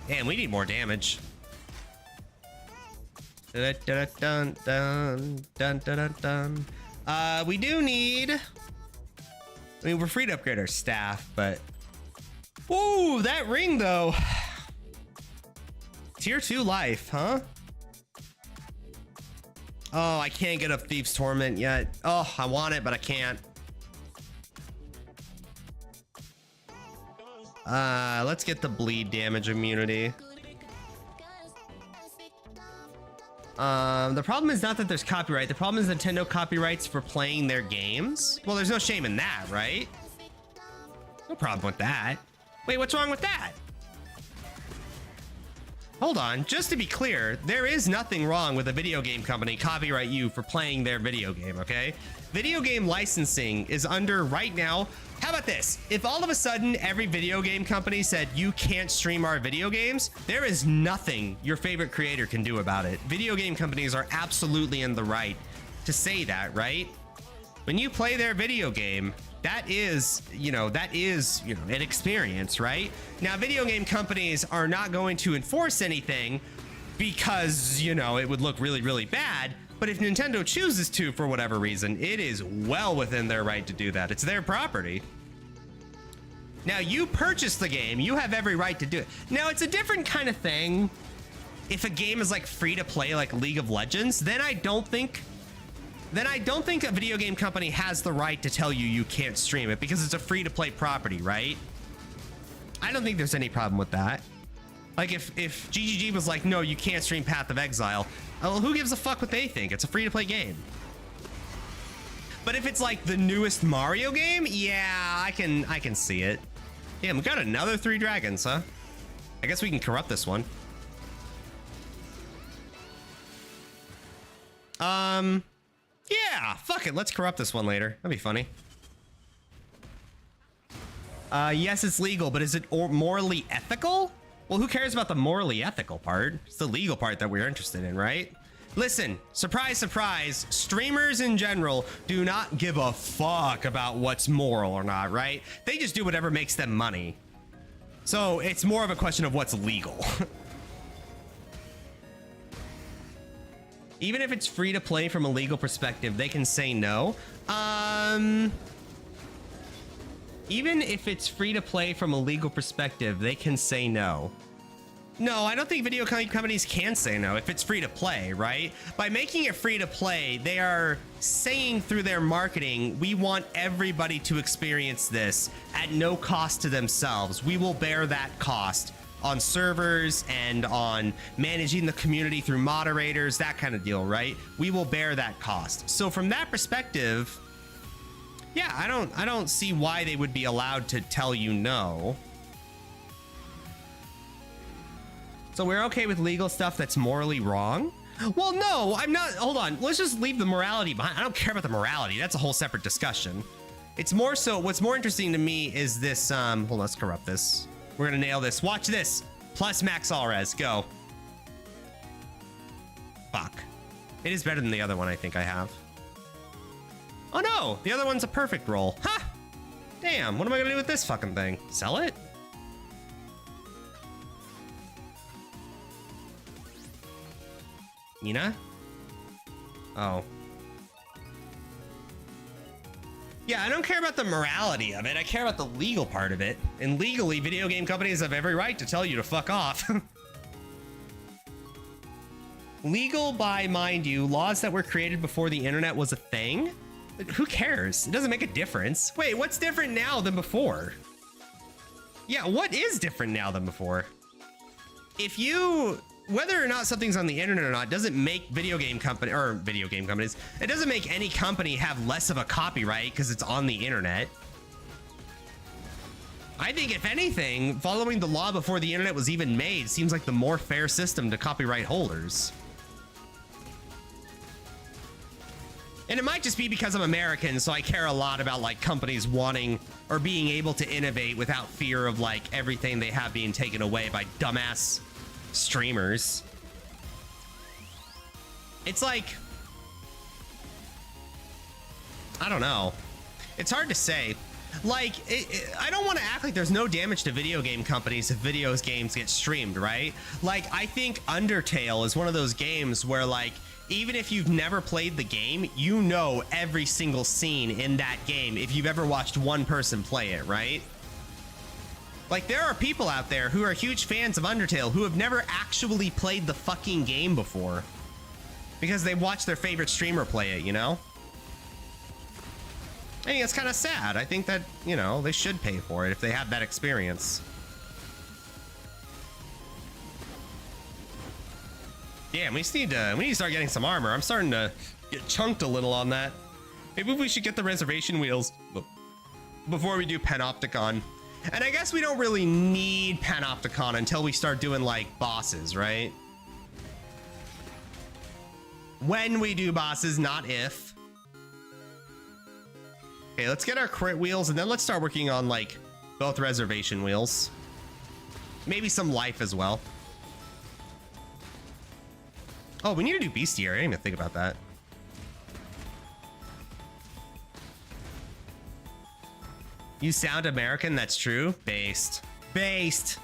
Damn, we need more damage. Dun, dun, dun, dun, dun, dun, dun. We do need... I mean, we're free to upgrade our staff, but... Ooh, that ring, though. Tier 2 life, huh? Oh, I can't get a Thieves' Torment yet. Oh, I want it, but I can't. Let's get the bleed damage immunity. The problem is not that there's copyright. The problem is Nintendo copyrights for playing their games. Well, there's no shame in that, right? No problem with that. Wait, what's wrong with that? hold on. Just to be clear, there is nothing wrong with a video game company copyright you for playing their video game, okay? Video game licensing is under right now. How about this? If all of a sudden every video game company said you can't stream our video games, there is nothing your favorite creator can do about it. Video game companies are absolutely in the right to say that, right? When you play their video game, that is an experience, right? Now, video game companies are not going to enforce anything because, it would look really, really bad. But if Nintendo chooses to, for whatever reason, it is well within their right to do that. It's their property. Now, you purchased the game. You have every right to do it. Now, it's a different kind of thing. If a game is like free to play, like League of Legends, then I don't think a video game company has the right to tell you you can't stream it because it's a free to play property, right? I don't think there's any problem with that. Like if GGG was like, no, you can't stream Path of Exile. Well, who gives a fuck what they think? It's a free to play game. But if it's like the newest Mario game, yeah, I can see it. Yeah, we got another 3 dragons, huh? I guess we can corrupt this one. Yeah, fuck it. Let's corrupt this one later. That'd be funny. Yes, it's legal, but is it morally ethical? Well, who cares about the morally ethical part? It's the legal part that we're interested in, right? Listen, surprise, surprise, streamers in general do not give a fuck about what's moral or not, right? They just do whatever makes them money. So it's more of a question of what's legal. Even if it's free to play from a legal perspective, they can say no. Even if it's free to play from a legal perspective, they can say no. No, I don't think video companies can say no if it's free to play, right? By making it free to play, they are saying through their marketing, we want everybody to experience this at no cost to themselves. We will bear that cost on servers and on managing the community through moderators, that kind of deal, right? We will bear that cost. So from that perspective, yeah, I don't see why they would be allowed to tell you no. So we're okay with legal stuff that's morally wrong? Well, no, I'm not. Hold on. Let's just leave the morality behind. I don't care about the morality. That's a whole separate discussion. It's more so what's more interesting to me is this. Hold on, let's corrupt this. We're going to nail this. Watch this. Plus max all res. Go. Fuck. It is better than the other one I think I have. Oh, no. The other one's a perfect roll. Ha! Damn. What am I going to do with this fucking thing? Sell it? Ina? Oh. Yeah, I don't care about the morality of it. I care about the legal part of it. And legally, video game companies have every right to tell you to fuck off. Legal by, mind you, laws that were created before the internet was a thing? Who cares? It doesn't make a difference. Wait, what's different now than before? Yeah, what is different now than before? Whether or not something's on the internet or not doesn't make video game companies, it doesn't make any company have less of a copyright because it's on the internet. I think if anything, following the law before the internet was even made seems like the more fair system to copyright holders. And it might just be because I'm American, so I care a lot about like companies wanting or being able to innovate without fear of like everything they have being taken away by dumbass streamers. It's like, I don't know. It's hard to say. Like, I don't want to act like there's no damage to video game companies if games get streamed, right? Like, I think Undertale is one of those games where, like, even if you've never played the game, you know every single scene in that game if you've ever watched one person play it, right? Like, there are people out there who are huge fans of Undertale who have never actually played the fucking game before because they watched their favorite streamer play it, you know? I think it's kind of sad. I think that, you know, they should pay for it if they have that experience. Yeah, we need to start getting some armor. I'm starting to get chunked a little on that. Maybe we should get the reservation wheels before we do Panopticon. And I guess we don't really need Panopticon until we start doing like bosses, right? When we do bosses, not if. Okay, let's get our crit wheels and then let's start working on like both reservation wheels. Maybe some life as well. Oh, we need to do bestiary. I didn't even think about that. You sound American, that's true. Based. Based.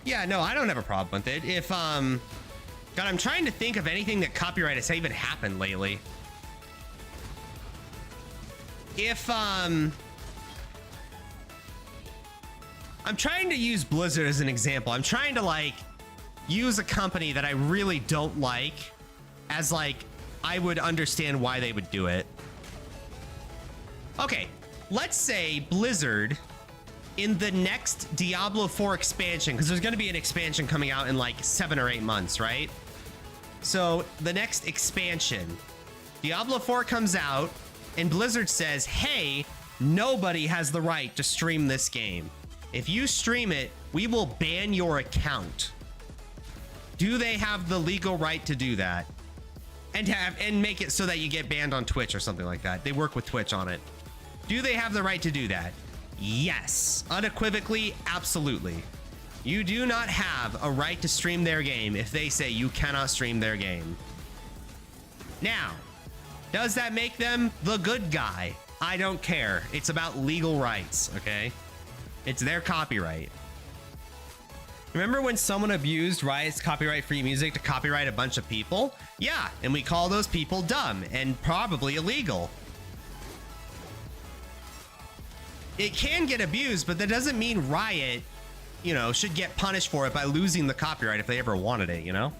Yeah, no, I don't have a problem with it. If, God, I'm trying to think of anything that copyright has even happened lately. If, I'm trying to use Blizzard as an example. I'm trying to, like, use a company that I really don't like as, like, I would understand why they would do it. Okay, let's say Blizzard in the next Diablo 4 expansion, because there's going to be an expansion coming out in like 7 or 8 months, right? So the next expansion, Diablo 4 comes out and Blizzard says, hey, nobody has the right to stream this game. If you stream it, we will ban your account. Do they have the legal right to do that? And make it so that you get banned on Twitch or something like that. They work with Twitch on it. Do they have the right to do that? Yes. Unequivocally, absolutely. You do not have a right to stream their game if they say you cannot stream their game. Now, does that make them the good guy? I don't care. It's about legal rights, okay? It's their copyright. Remember when someone abused Riot's copyright-free music to copyright a bunch of people? Yeah, and we call those people dumb and probably illegal. It can get abused, but that doesn't mean Riot, you know, should get punished for it by losing the copyright if they ever wanted it, you know?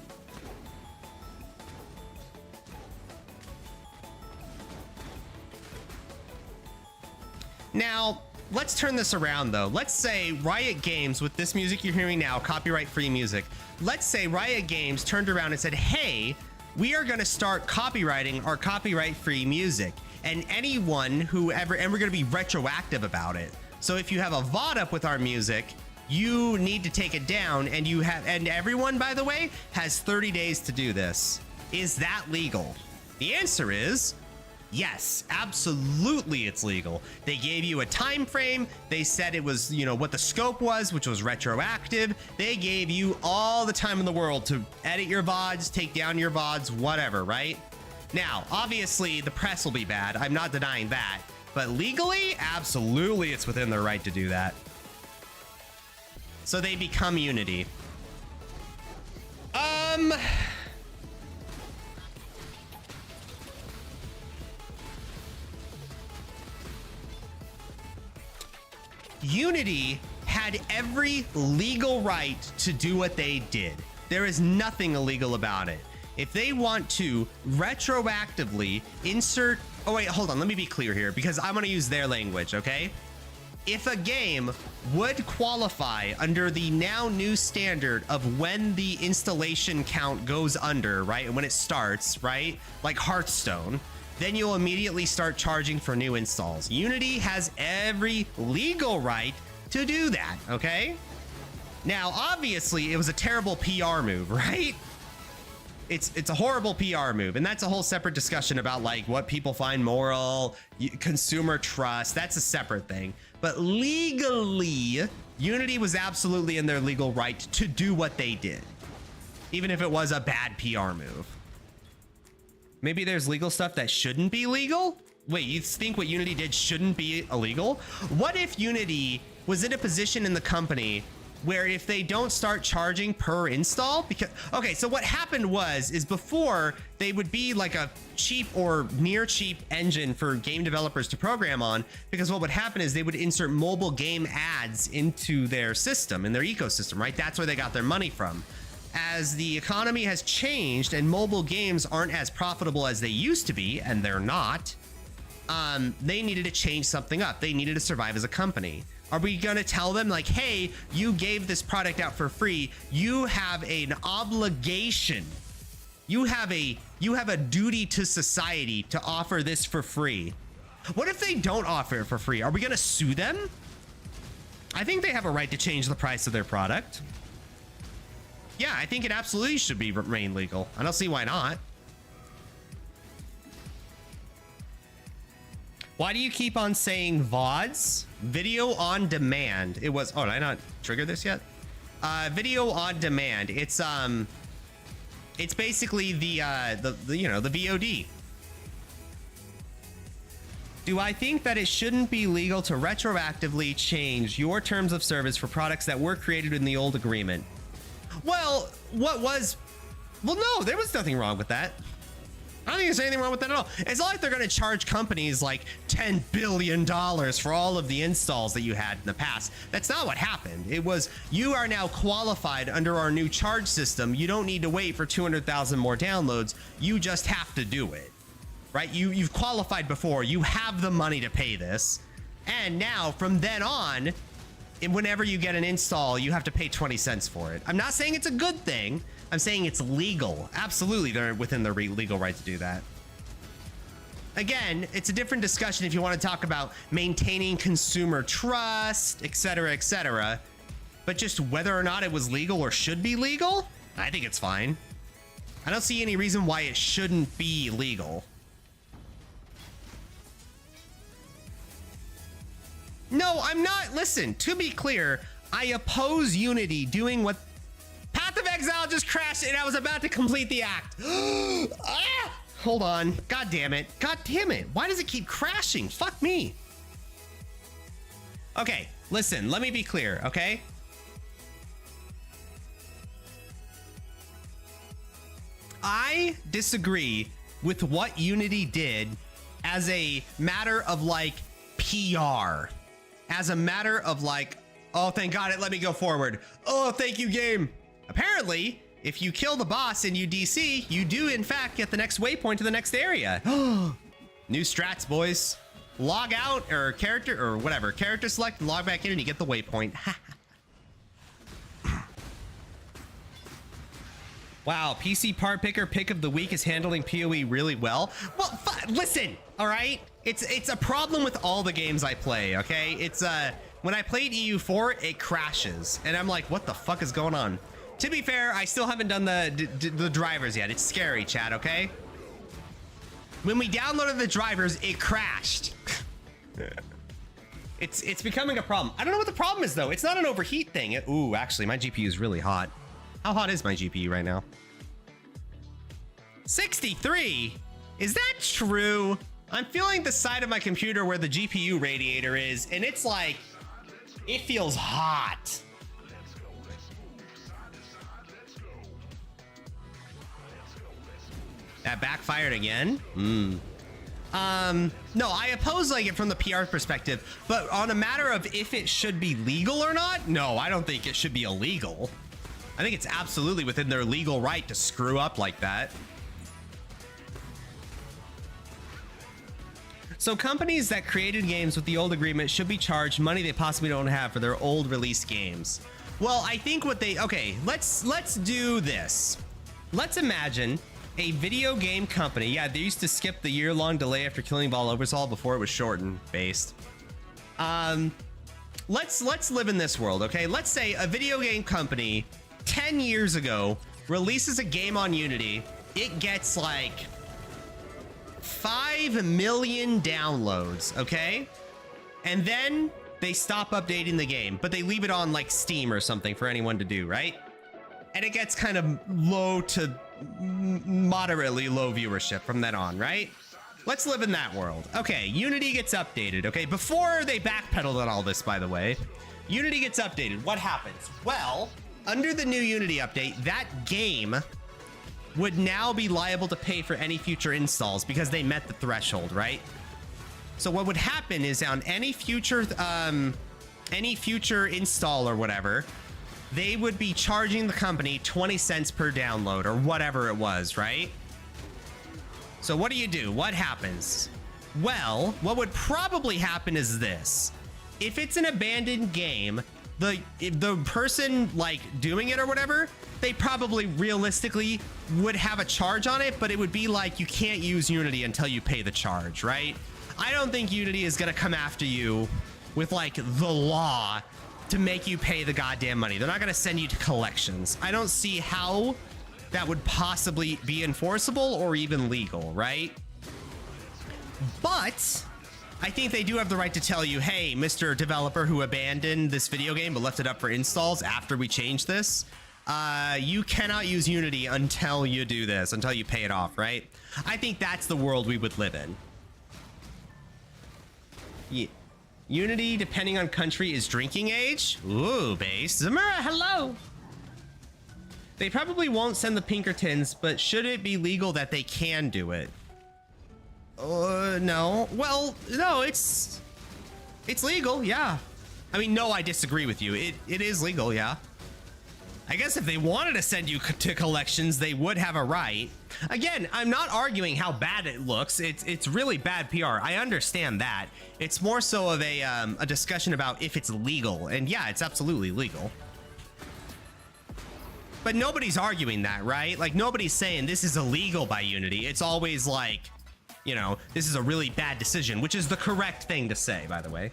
Now, let's turn this around though. Let's say Riot Games, with this music you're hearing now, copyright-free music. Let's say Riot Games turned around and said, hey, we are gonna start copywriting our copyright-free music. And anyone who ever, and we're gonna be retroactive about it. So if you have a VOD up with our music, you need to take it down, and you have, and everyone, by the way, has 30 days to do this. Is that legal? The answer is yes, absolutely it's legal. They gave you a time frame. They said it was, you know, what the scope was, which was retroactive. They gave you all the time in the world to edit your VODs, take down your VODs, whatever, right? Now, obviously the press will be bad. I'm not denying that, but legally, absolutely it's within their right to do that. So they become Unity. Unity had every legal right to do what they did. There is nothing illegal about it. If they want to retroactively insert, oh wait, hold on, let me be clear here because I'm gonna use their language, okay? If a game would qualify under the now new standard of when the installation count goes under, right? And when it starts, right? Like Hearthstone, then you'll immediately start charging for new installs. Unity has every legal right to do that, okay? Now, obviously, it was a terrible PR move, right? It's a horrible PR move, and that's a whole separate discussion about like what people find moral, consumer trust. That's a separate thing. But legally, Unity was absolutely in their legal right to do what they did, even if it was a bad PR move. Maybe there's legal stuff that shouldn't be legal? Wait, you think what Unity did shouldn't be illegal? What if Unity was in a position in the company where if they don't start charging per install, because, okay, so what happened is before they would be like a cheap or near cheap engine for game developers to program on, because what would happen is they would insert mobile game ads into their system, in their ecosystem, right? That's where they got their money from. As the economy has changed and mobile games aren't as profitable as they used to be, and they're not, they needed to change something up. They needed to survive as a company. Are we gonna tell them like, hey, you gave this product out for free, you have an obligation, you have a duty to society to offer this for free? What if they don't offer it for free? Are we gonna sue them? I think they have a right to change the price of their product. Yeah, I think it absolutely should be remain legal. I don't see why not. Why do you keep on saying VODs? Video on demand. It was, oh, did I not trigger this yet? Video on demand. It's basically the you know, the VOD. Do I think that it shouldn't be legal to retroactively change your terms of service for products that were created in the old agreement? Well, well, no, there was nothing wrong with that. I don't think there's anything wrong with that at all. It's not like they're going to charge companies like $10 billion for all of the installs that you had in the past. That's not what happened. It was, you are now qualified under our new charge system. You don't need to wait for 200,000 more downloads. You just have to do it, right? You've qualified before. You have the money to pay this. And now from then on, whenever you get an install, you have to pay 20 cents for it. I'm not saying it's a good thing. I'm saying it's legal. Absolutely, they're within their legal right to do that. Again, it's a different discussion if you want to talk about maintaining consumer trust, etc., etc. But just whether or not it was legal or should be legal, I think it's fine. I don't see any reason why it shouldn't be legal. No, I'm not. Listen, to be clear, I oppose Unity doing what Path of Exile just crashed and I was about to complete the act. Ah, hold on. God damn it. God damn it. Why does it keep crashing? Fuck me. Okay, listen, let me be clear, okay? I disagree with what Unity did as a matter of like PR. As a matter of like, oh, thank God it let me go forward. Oh, thank you, game. Apparently, if you kill the boss and you DC, you do in fact get the next waypoint to the next area. New strats, boys. Log out or character or whatever. Character select and log back in and you get the waypoint. Wow, PC part picker pick of the week is handling PoE really well. Well, listen, all right? It's a problem with all the games I play, okay? It's when I played EU4, it crashes. And I'm like, what the fuck is going on? To be fair, I still haven't done the drivers yet. It's scary, chat, okay? When we downloaded the drivers, it crashed. It's becoming a problem. I don't know what the problem is, though. It's not an overheat thing. Ooh, actually, my GPU is really hot. How hot is my GPU right now? 63? Is that true? I'm feeling the side of my computer where the GPU radiator is, and it's like, it feels hot. That backfired again? No, I oppose like it from the PR perspective, but on a matter of if it should be legal or not, no, I don't think it should be illegal. I think it's absolutely within their legal right to screw up like that. So companies that created games with the old agreement should be charged money they possibly don't have for their old release games. Well, I think what they, okay, let's do this. Let's imagine a video game company. Yeah, they used to skip the year-long delay after Killing Ball Overhaul before it was shortened based. Let's live in this world, okay? Let's say a video game company 10 years ago releases a game on Unity. It gets like 5 million downloads, okay? And then they stop updating the game, but they leave it on like Steam or something for anyone to do, right? And it gets kind of low to moderately low viewership from then on, right? Let's live in that world. Okay, Unity gets updated, okay? Before they backpedaled on all this, by the way, Unity gets updated. What happens? Well, under the new Unity update, that game would now be liable to pay for any future installs because they met the threshold, right? So what would happen is on any future install or whatever, they would be charging the company 20 cents per download or whatever it was, right? So what do? What happens? Well, what would probably happen is this. If it's an abandoned game, the person like doing it or whatever, they probably realistically would have a charge on it, but it would be like you can't use Unity until you pay the charge, right? I don't think Unity is gonna come after you with like the law to make you pay the goddamn money. They're not gonna send you to collections. I don't see how that would possibly be enforceable or even legal, right? But I think they do have the right to tell you, hey, Mr. Developer who abandoned this video game but left it up for installs after we changed this, you cannot use Unity until you do this, until you pay it off, right? I think that's the world we would live in. Yeah. Unity, depending on country, is drinking age. Ooh, base. Zamura, hello. They probably won't send the Pinkertons, but should it be legal that they can do it? No. Well, no, it's legal, yeah. I mean, no, I disagree with you. It is legal, yeah. I guess if they wanted to send you to collections, they would have a right. Again, I'm not arguing how bad it looks. It's really bad PR. I understand that. It's more so of a discussion about if it's legal. And yeah, it's absolutely legal. But nobody's arguing that, right? Like, nobody's saying this is illegal by Unity. It's always like, you know, this is a really bad decision, which is the correct thing to say, by the way.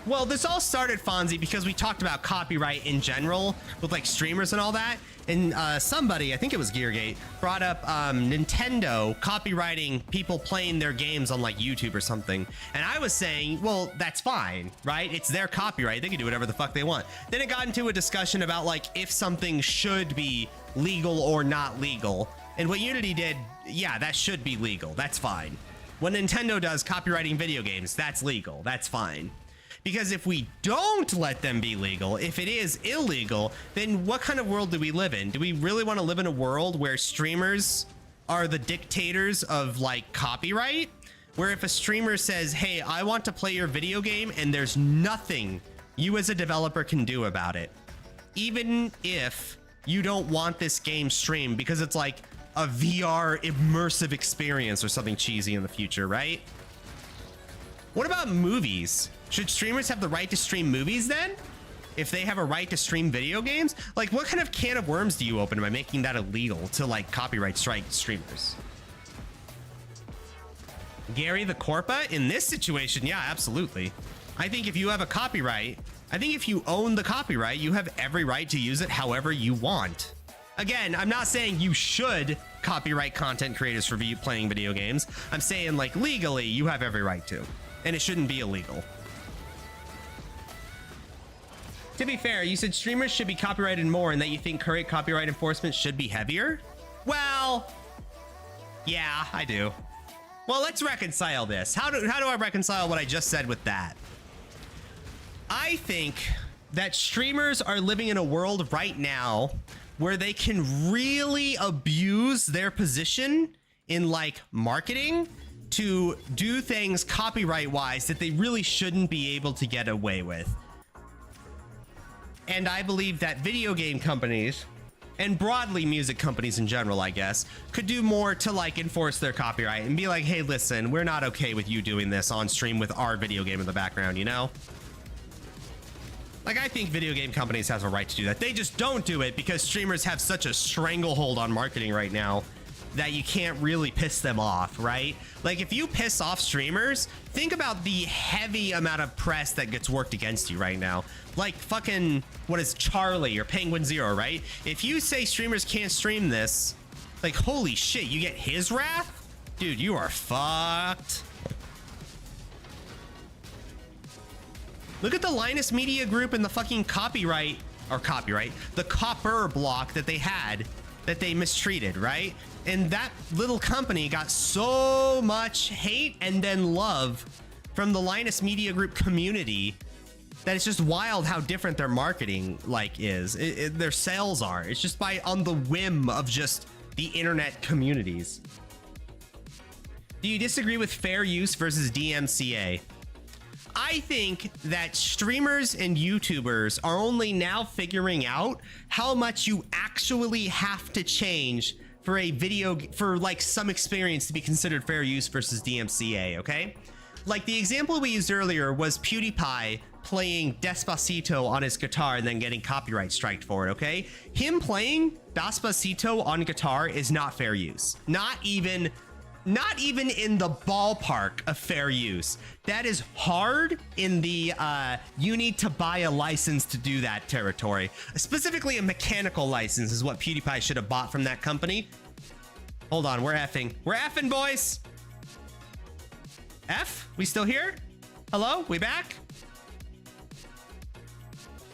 Well, this all started, Fonzie, because we talked about copyright in general with like streamers and all that. And somebody, I think it was Geargate, brought up Nintendo copywriting people playing their games on like YouTube or something. And I was saying, well, that's fine, right? It's their copyright. They can do whatever the fuck they want. Then it got into a discussion about like if something should be legal or not legal. And what Unity did, yeah, that should be legal. That's fine. What Nintendo does, copywriting video games, that's legal. That's fine. Because if we don't let them be legal, if it is illegal, then what kind of world do we live in? Do we really want to live in a world where streamers are the dictators of like copyright? Where if a streamer says, hey, I want to play your video game and there's nothing you as a developer can do about it, even if you don't want this game streamed because it's like a VR immersive experience or something cheesy in the future, right? What about movies? Should streamers have the right to stream movies then? If they have a right to stream video games? Like, what kind of can of worms do you open by making that illegal to like copyright strike streamers? Gary the Corpa, in this situation, yeah, absolutely. I think if you have a copyright, I think if you own the copyright, you have every right to use it however you want. Again, I'm not saying you should copyright content creators for playing video games. I'm saying like legally, you have every right to, and it shouldn't be illegal. To be fair, you said streamers should be copyrighted more and that you think current copyright enforcement should be heavier? Well, yeah, I do. Well, let's reconcile this. How do I reconcile what I just said with that? I think that streamers are living in a world right now where they can really abuse their position in like marketing to do things copyright-wise that they really shouldn't be able to get away with. And I believe that video game companies, and broadly music companies in general, I guess, could do more to like enforce their copyright and be like, hey, listen, we're not okay with you doing this on stream with our video game in the background, you know? Like, I think video game companies have a right to do that. They just don't do it because streamers have such a stranglehold on marketing right now that you can't really piss them off, right? Like, if you piss off streamers, think about the heavy amount of press that gets worked against you right now. Like fucking, what is Charlie or Penguin Zero, right? If you say streamers can't stream this, like, holy shit, you get his wrath? Dude, you are fucked. Look at the Linus Media Group and the fucking the copper block that they had that they mistreated, right? And that little company got so much hate and then love from the Linus Media Group community that it's just wild how different their marketing like is. Their sales are. It's just on the whim of just the internet communities. Do you disagree with fair use versus DMCA? I think that streamers and YouTubers are only now figuring out how much you actually have to change for for like some experience to be considered fair use versus DMCA, okay? Like the example we used earlier was PewDiePie playing Despacito on his guitar and then getting copyright striked for it, okay? Him playing Despacito on guitar is not fair use. Not even in the ballpark of fair use. That is hard in the you need to buy a license to do that territory. Specifically a mechanical license is what PewDiePie should have bought from that company. Hold on, we're effing. We're effing, boys. F? We still here? Hello? We back?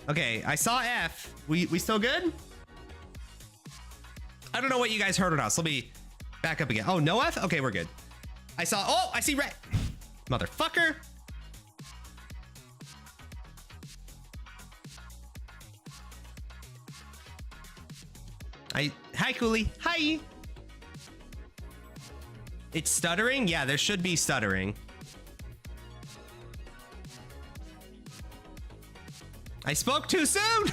Okay, I saw F. We still good? I don't know what you guys heard or not, so let me back up again. Oh, no F? Okay, we're good. I see red. Motherfucker. Hi, Cooley. Hi. It's stuttering? Yeah, there should be stuttering. I spoke too soon.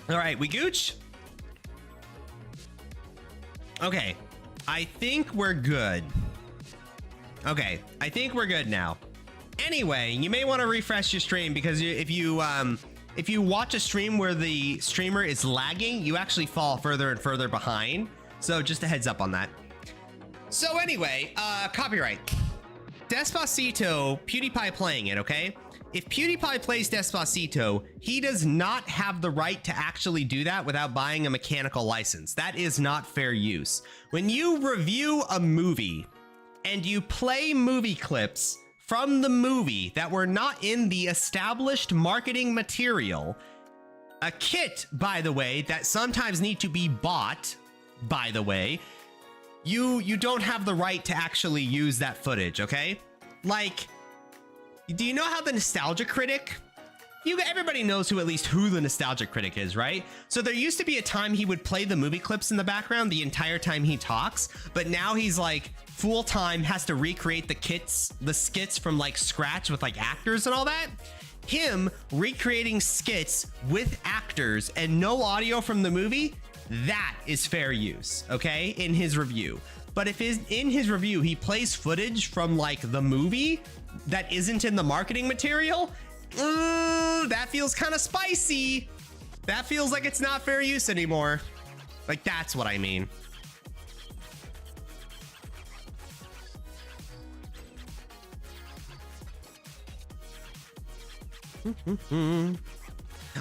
All right, we gooch. Okay, I think we're good. Okay, I think we're good now. Anyway, you may want to refresh your stream because if you watch a stream where the streamer is lagging, you actually fall further and further behind. So just a heads up on that. So anyway, copyright. Despacito, PewDiePie playing it, okay? If PewDiePie plays Despacito, he does not have the right to actually do that without buying a mechanical license. That is not fair use. When you review a movie and you play movie clips from the movie that were not in the established marketing material, a kit, by the way, that sometimes need to be bought, by the way, you don't have the right to actually use that footage, okay? Like, do you know how the Nostalgia Critic? Everybody knows who the Nostalgia Critic is, right? So there used to be a time he would play the movie clips in the background the entire time he talks, but now he's like full time, has to recreate the skits from like scratch with like actors and all that. Him recreating skits with actors and no audio from the movie, that is fair use, okay, in his review. But if in his review he plays footage from like the movie that isn't in the marketing material, that feels kind of spicy. That feels like it's not fair use anymore. Like, that's what I mean.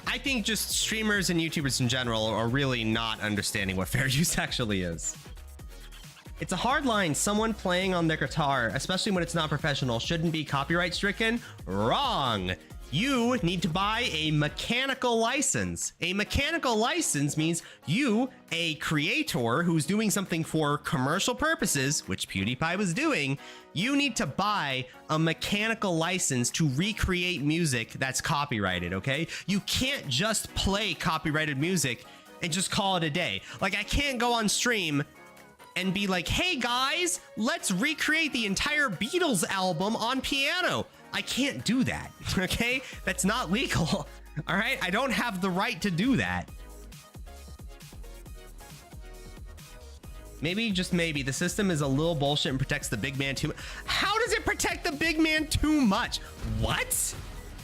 I think just streamers and YouTubers in general are really not understanding what fair use actually is. It's a hard line. Someone playing on their guitar, especially when it's not professional, shouldn't be copyright stricken. Wrong. You need to buy a mechanical license. A mechanical license means you, a creator who's doing something for commercial purposes, which PewDiePie was doing, you need to buy a mechanical license to recreate music that's copyrighted, okay? You can't just play copyrighted music and just call it a day. Like, I can't go on stream and be like, hey guys, let's recreate the entire Beatles album on piano. I can't do that, okay? That's not legal, all right? I don't have the right to do that. Maybe, just maybe, the system is a little bullshit and protects the big man too much. How does it protect the big man too much? What?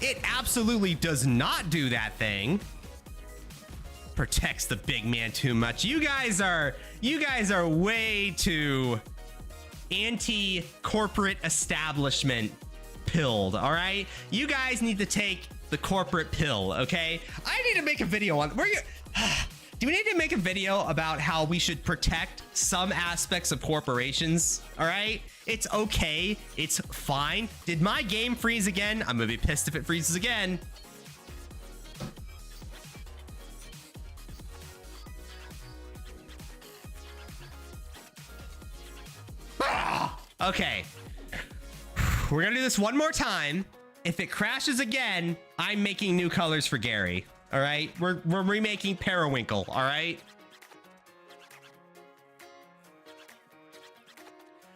It absolutely does not do that thing. Protects the big man too much. You guys are way too anti-corporate establishment pilled, all right? You guys need to take the corporate pill, okay? I need to make a video on do we need to make a video about how we should protect some aspects of corporations, all right? It's okay, it's fine. Did my game freeze again? I'm gonna be pissed if it freezes again. Okay, we're gonna do this one more time. If it crashes again, I'm making new colors for Gary. All right, we're remaking Periwinkle. All right.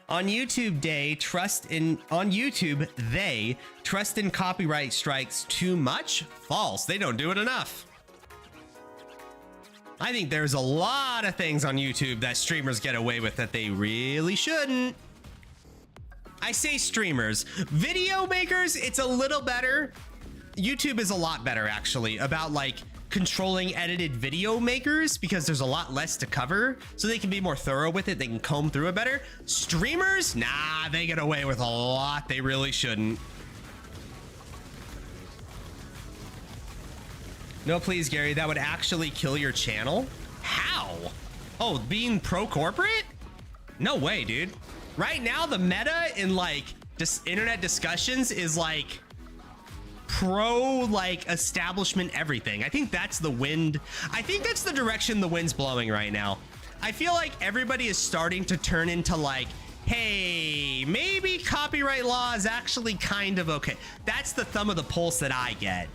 On YouTube, they trust in copyright strikes too much. False. They don't do it enough. I think there's a lot of things on YouTube that streamers get away with that they really shouldn't. I say streamers. Video makers, it's a little better. YouTube is a lot better, actually, about like controlling edited video makers because there's a lot less to cover, so they can be more thorough with it. They can comb through it better. Streamers, nah, they get away with a lot they really shouldn't. No, please, Gary, that would actually kill your channel. How? Oh, being pro-corporate? No way, dude. Right now, the meta in like internet discussions is like pro like establishment everything. I think that's the wind. I think that's the direction the wind's blowing right now. I feel like everybody is starting to turn into like, hey, maybe copyright law is actually kind of okay. That's the thumb of the pulse that I get.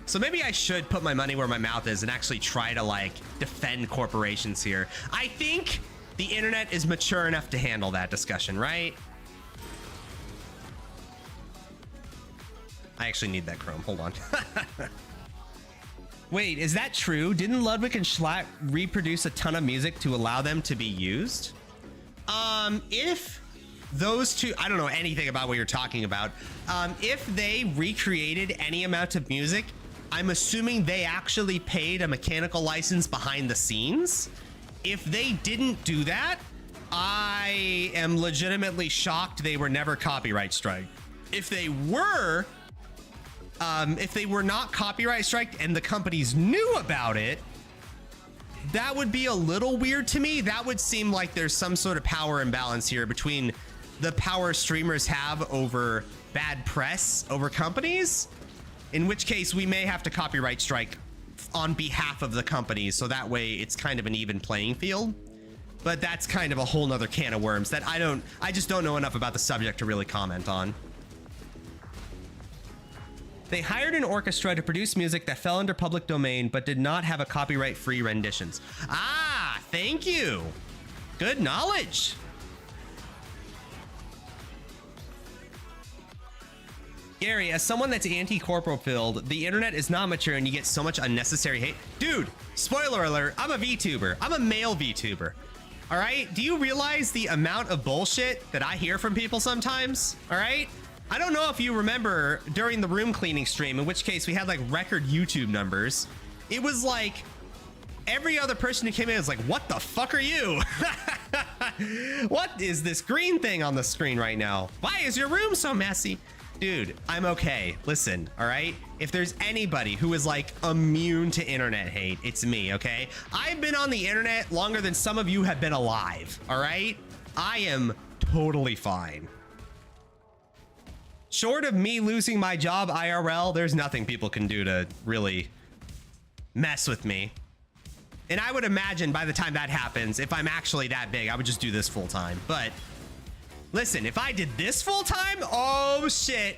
So maybe I should put my money where my mouth is and actually try to like defend corporations here. I think the internet is mature enough to handle that discussion, right? I actually need that Chrome. Hold on. Wait, is that true? Didn't Ludwig and Schlatt reproduce a ton of music to allow them to be used? If those two, I don't know anything about what you're talking about. If they recreated any amount of music, I'm assuming they actually paid a mechanical license behind the scenes. If they didn't do that, I am legitimately shocked they were never copyright struck. If they were not copyright striked and the companies knew about it, that would be a little weird to me. That would seem like there's some sort of power imbalance here between the power streamers have over bad press over companies, in which case we may have to copyright strike on behalf of the companies, so that way it's kind of an even playing field. But that's kind of a whole nother can of worms that I just don't know enough about the subject to really comment on. They hired an orchestra to produce music that fell under public domain but did not have a copyright-free renditions. Ah, thank you. Good knowledge. Gary, as someone that's anti-corporal filled, the internet is not mature and you get so much unnecessary hate. Dude, spoiler alert, I'm a VTuber. I'm a male VTuber. All right? Do you realize the amount of bullshit that I hear from people sometimes? All right? I don't know if you remember during the room cleaning stream, in which case we had like record YouTube numbers. It was like every other person who came in was like, what the fuck are you? What is this green thing on the screen right now? Why is your room so messy? Dude, I'm okay. Listen, all right? If there's anybody who is like immune to internet hate, it's me, okay? I've been on the internet longer than some of you have been alive, all right? I am totally fine. Short of me losing my job IRL, there's nothing people can do to really mess with me. And I would imagine by the time that happens, if I'm actually that big, I would just do this full time. But listen, if I did this full time, oh shit.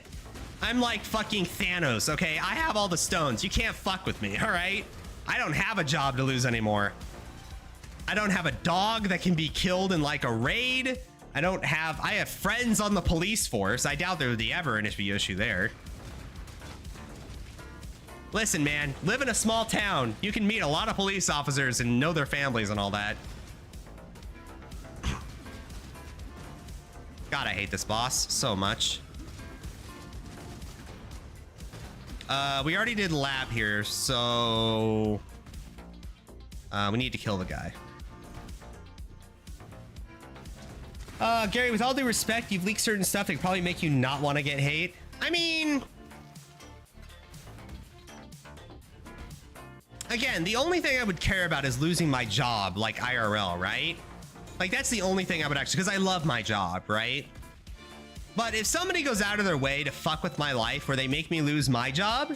I'm like fucking Thanos, okay? I have all the stones. You can't fuck with me, all right? I don't have a job to lose anymore. I don't have a dog that can be killed in like a raid. I have friends on the police force. I doubt there would be ever an issue there. Listen, man, live in a small town. You can meet a lot of police officers and know their families and all that. God, I hate this boss so much. We already did lab here, so we need to kill the guy. Gary, with all due respect, you've leaked certain stuff that could probably make you not want to get hate. I mean, again, the only thing I would care about is losing my job, like IRL, right? Like, that's the only thing I would actually, because I love my job, right? But if somebody goes out of their way to fuck with my life where they make me lose my job,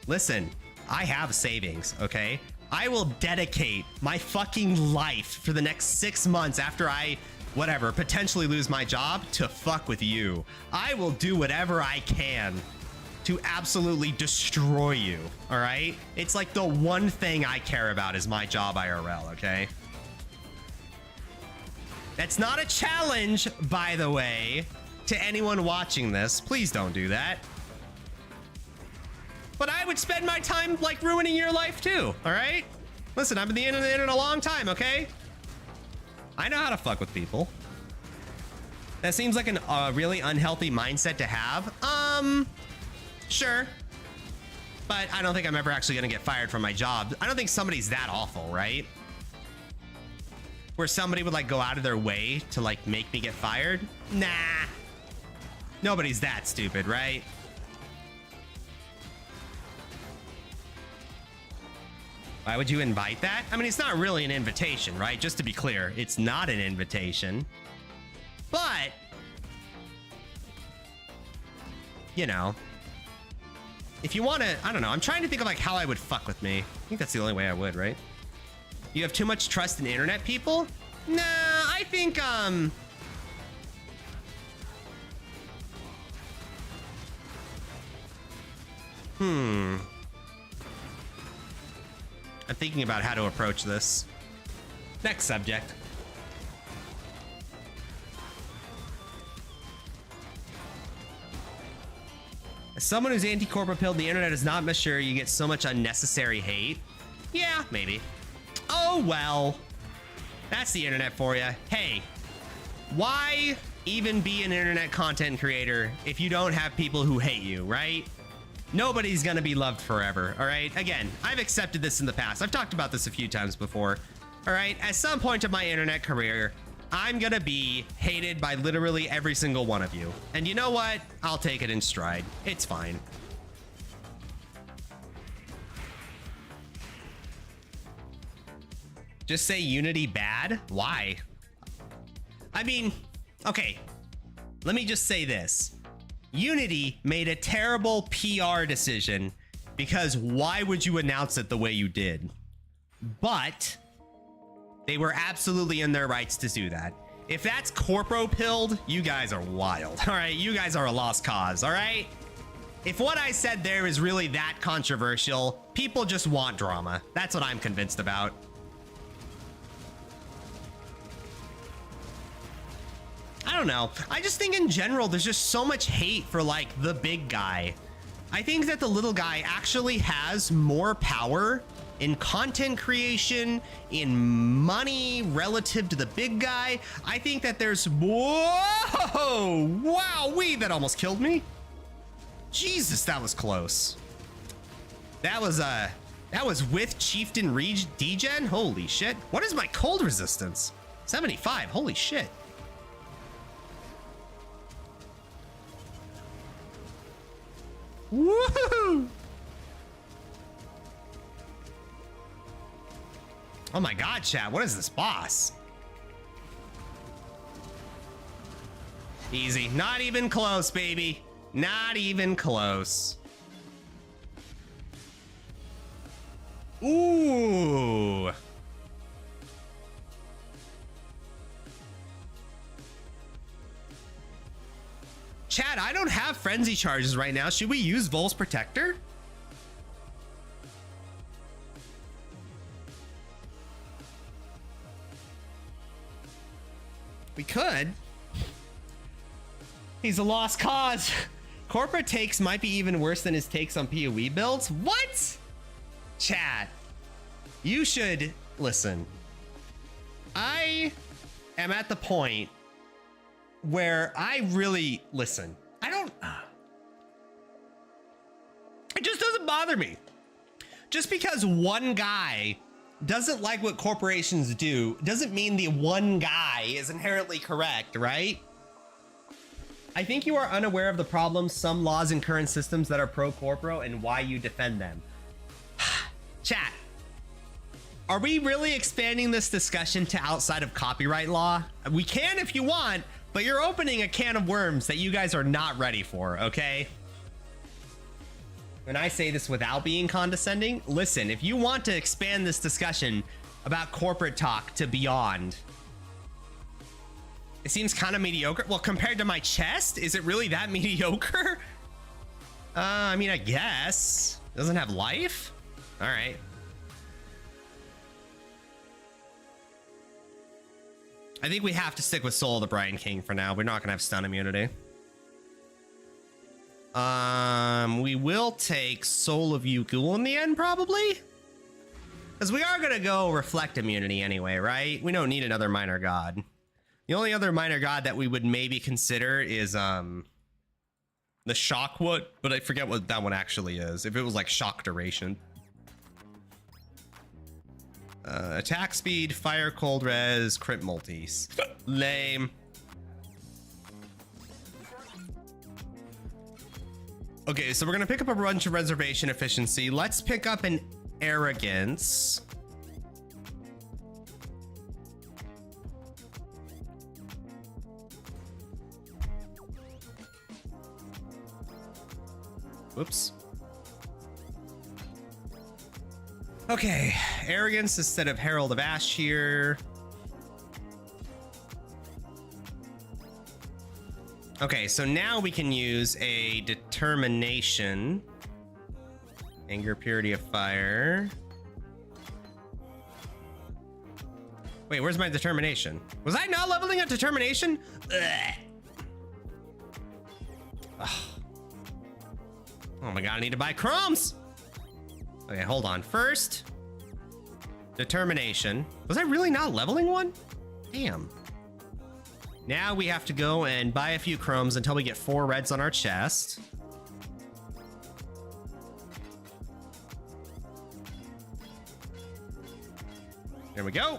listen, I have savings, okay? I will dedicate my fucking life for the next 6 months after I, whatever, potentially lose my job to fuck with you. I will do whatever I can to absolutely destroy you, all right? It's like the one thing I care about is my job IRL, okay? That's not a challenge, by the way, to anyone watching this. Please don't do that. But I would spend my time, like, ruining your life, too, all right? Listen, I've been in the internet a long time, okay? I know how to fuck with people. That seems like a really unhealthy mindset to have. Sure. But I don't think I'm ever actually gonna get fired from my job. I don't think somebody's that awful, right? Where somebody would like go out of their way to like make me get fired? Nah. Nobody's that stupid, right? Why would you invite that? I mean, it's not really an invitation, right? Just to be clear, it's not an invitation. But, you know, if you want to, I don't know. I'm trying to think of like how I would fuck with me. I think that's the only way I would, right? You have too much trust in internet people? Nah, I think, I'm thinking about how to approach this. Next subject. As someone who's anti-corporate pilled, the internet is not mature. You get so much unnecessary hate. Yeah, maybe. Oh, well. That's the internet for you. Hey, why even be an internet content creator if you don't have people who hate you, right? Nobody's gonna be loved forever, all right? Again, I've accepted this in the past. I've talked about this a few times before, all right? At some point of my internet career, I'm gonna be hated by literally every single one of you. And you know what? I'll take it in stride. It's fine. Just say Unity bad? Why? I mean, okay, let me just say this. Unity made a terrible PR decision because why would you announce it the way you did? But they were absolutely in their rights to do that. If that's corpro pilled, you guys are wild. All right, you guys are a lost cause, all right? If what I said there is really that controversial, people just want drama. That's what I'm convinced about. I don't know. I just think in general, there's just so much hate for like the big guy. I think that the little guy actually has more power in content creation, in money relative to the big guy. I think that there's, whoa, wow-wee, that almost killed me. Jesus, that was close. That was with Chieftain Degen. Holy shit. What is my cold resistance? 75, holy shit. Woohoo! Oh my god, chat, what is this boss? Easy, not even close, baby. Not even close. Ooh. Chat, I don't have frenzy charges right now. Should we use Vol's Protector? We could. He's a lost cause. Corporate takes might be even worse than his takes on PoE builds. What? Chat, you should listen. I am at the point where I really listen. I don't. It just doesn't bother me. Just because one guy doesn't like what corporations do doesn't mean the one guy is inherently correct, right? I think you are unaware of the problems, some laws in current systems that are pro-corporo and why you defend them. Chat, are we really expanding this discussion to outside of copyright law? We can if you want, but you're opening a can of worms that you guys are not ready for, okay? And I say this without being condescending. Listen, if you want to expand this discussion about corporate talk to beyond, it seems kind of mediocre. Well, compared to my chest, is it really that mediocre? I mean, I guess. Doesn't have life? All right. I think we have to stick with Soul of the Brian King for now. We're not gonna have stun immunity. We will take Soul of Yukul in the end, probably. Because we are gonna go Reflect immunity anyway, right? We don't need another minor god. The only other minor god that we would maybe consider is the shockwood, but I forget what that one actually is. If it was like shock duration. Attack speed, fire, cold res, crit multis. Lame. Okay, so we're gonna pick up a bunch of reservation efficiency. Let's pick up an arrogance. Whoops. Okay, arrogance instead of Herald of Ash here. Okay, so now we can use a determination. Anger, purity of fire. Wait, where's my determination? Was I not leveling up determination? Ugh. Ugh. Oh my god, I need to buy chromes. Okay, hold on. First, determination. Was I really not leveling one? Damn. Now we have to go and buy a few chromes until we get 4 reds on our chest. There we go.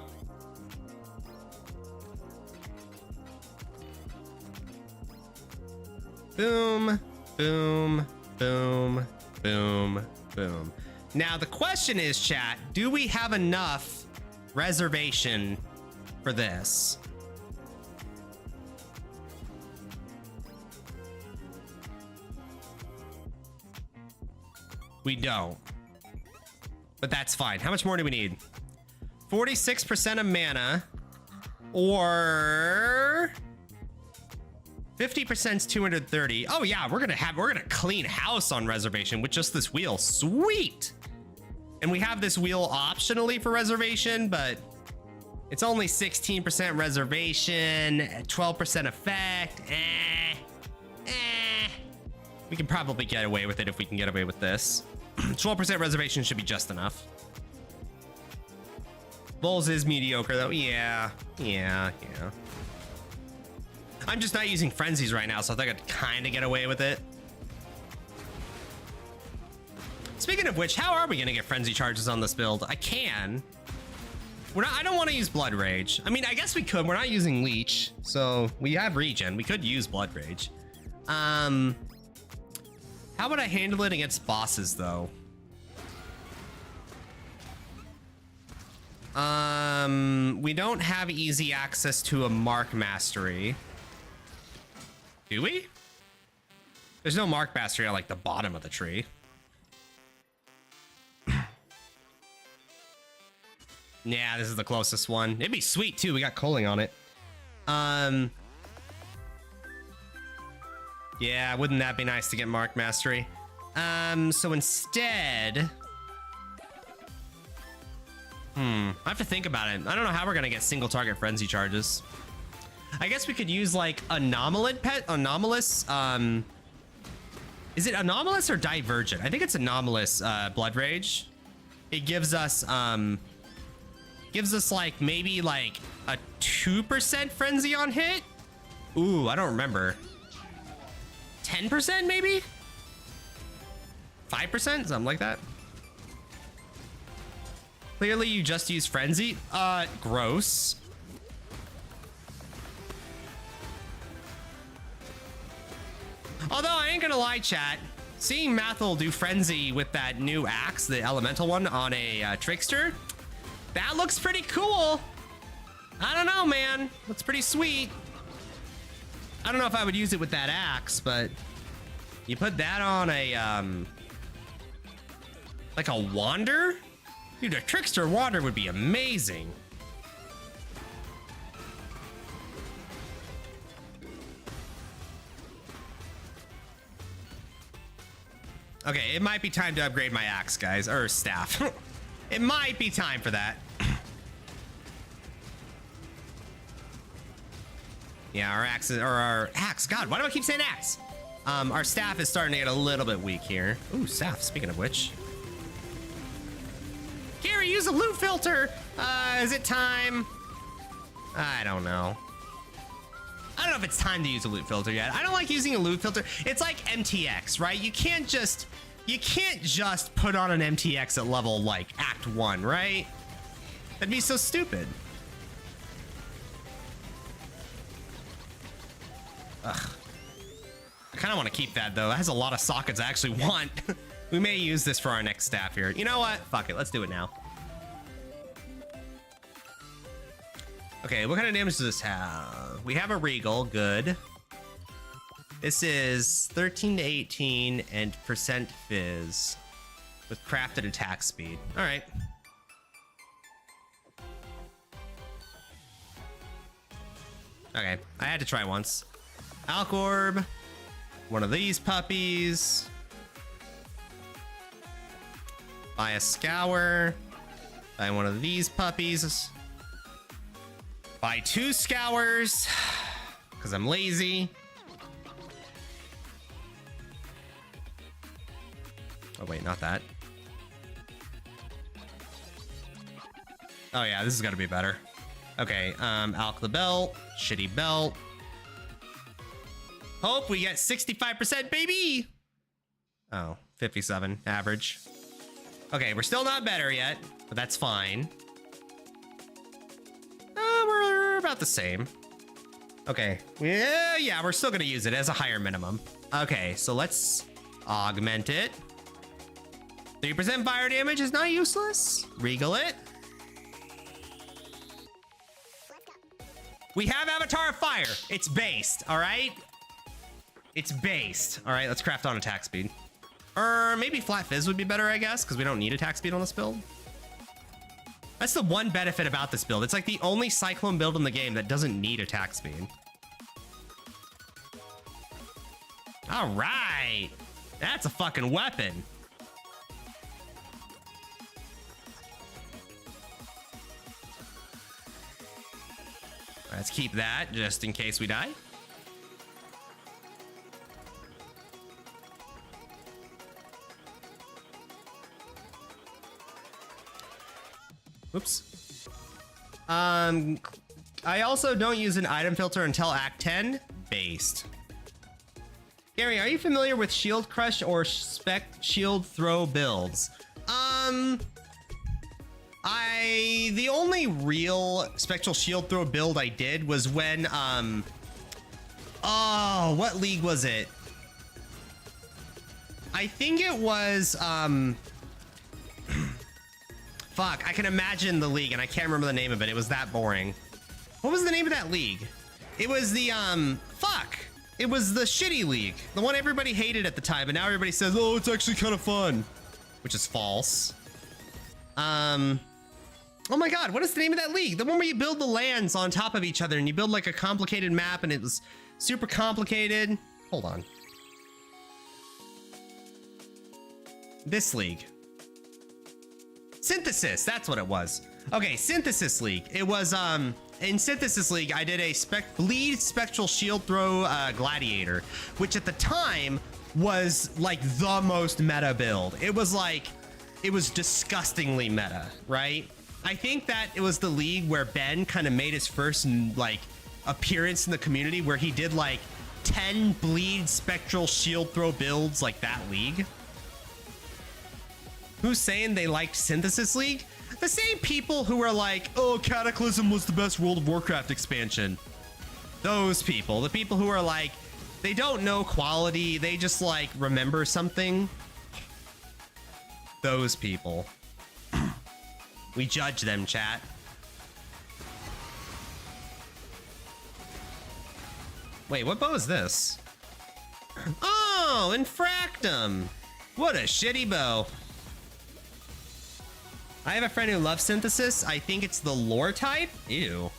Boom, boom, boom, boom, boom. Now the question is, chat, do we have enough reservation for this? We don't. But that's fine. How much more do we need? 46% of mana, or 50% is 230. Oh yeah, we're gonna clean house on reservation with just this wheel. Sweet. And we have this wheel optionally for reservation, but it's only 16% reservation, 12% effect. We can probably get away with it if we can get away with this. 12% reservation should be just enough. Bulls is mediocre though. Yeah. I'm just not using frenzies right now, so I think I'd kind of get away with it. Speaking of which, how are we gonna get frenzy charges on this build? I can. I don't want to use blood rage. I mean, I guess we could. We're not using leech, so we have regen. We could use blood rage. How would I handle it against bosses though? We don't have easy access to a mark mastery. Do we? There's no mark mastery on like the bottom of the tree. Yeah, this is the closest one. It'd be sweet too. We got culling on it. Yeah, wouldn't that be nice to get mark mastery? So instead, I have to think about it. I don't know how we're gonna get single target frenzy charges. I guess we could use like anomalous. Is it anomalous or divergent? I think it's anomalous. Blood rage. It gives us like maybe like a 2% frenzy on hit. Ooh, I don't remember. 10% maybe? 5%? Something like that. Clearly you just use frenzy. Gross. Although I ain't gonna lie, chat. Seeing Mathel do frenzy with that new axe, the elemental one, on a trickster, that looks pretty cool. I don't know, man. Looks pretty sweet. I don't know if I would use it with that axe, but you put that on a like a wander? Dude, a trickster wander would be amazing. Okay, it might be time to upgrade my axe, guys, or staff. It might be time for that. Yeah, our axe, God, why do I keep saying axe? Our staff is starting to get a little bit weak here. Ooh, staff, speaking of which. Gary, use a loot filter. Is it time? I don't know. know if it's time to use a loot filter yet. I don't like using a loot filter. It's like MTX, right? You can't just put on an MTX at level like Act 1, right? That'd be so stupid. Ugh. I kind of want to keep that though. It has a lot of sockets I actually want. We may use this for our next staff here. You know what? Fuck it. Let's do it now. Okay, what kind of damage does this have? We have a Regal. Good. This is 13 to 18 and percent fizz with crafted attack speed. All right. Okay, I had to try once. Alcorb. One of these puppies. Buy a Scour. Buy one of these puppies. Buy 2 Scours. Because I'm lazy. Oh, wait, not that. Oh, yeah, this is going to be better. Okay, Alk the belt. Shitty belt. Hope we get 65%, baby! Oh, 57, average. Okay, we're still not better yet, but that's fine. We're about the same. Okay, yeah, we're still gonna use it as a higher minimum. Okay, so let's augment it. 3% fire damage is not useless. Regal it. We have Avatar of Fire. It's based, all right? It's based. All right, let's craft on attack speed. Or maybe flat fizz would be better, I guess, because we don't need attack speed on this build. That's the one benefit about this build. It's like the only Cyclone build in the game that doesn't need attack speed. All right. That's a fucking weapon. Let's keep that just in case we die. Whoops. I also don't use an item filter until Act 10. Based. Gary, are you familiar with Shield Crush or Spec Shield Throw builds? The only real Spectral Shield Throw build I did was when, oh, what league was it? I think it was, fuck, I can imagine the league and I can't remember the name of it. It was that boring. What was the name of that league? It was the, fuck. It was the shitty league. The one everybody hated at the time, but now everybody says, oh, it's actually kind of fun. Which is false. Oh my god, what is the name of that league? The one where you build the lands on top of each other and you build like a complicated map and it was super complicated. Hold on. This league. Synthesis, that's what it was. Okay, Synthesis League. It was, in Synthesis League, I did a Bleed Spectral Shield Throw Gladiator, which at the time was like the most meta build. It was like, it was disgustingly meta, right? I think that it was the league where Ben kind of made his first like appearance in the community where he did like 10 Bleed Spectral Shield Throw builds like that league. Who's saying they liked Synthesis League? The same people who were like, oh, Cataclysm was the best World of Warcraft expansion. Those people, the people who are like, they don't know quality, they just like remember something. Those people. We judge them, chat. Wait, what bow is this? Oh, Infractum. What a shitty bow. I have a friend who loves Synthesis. I think it's the lore type. Ew.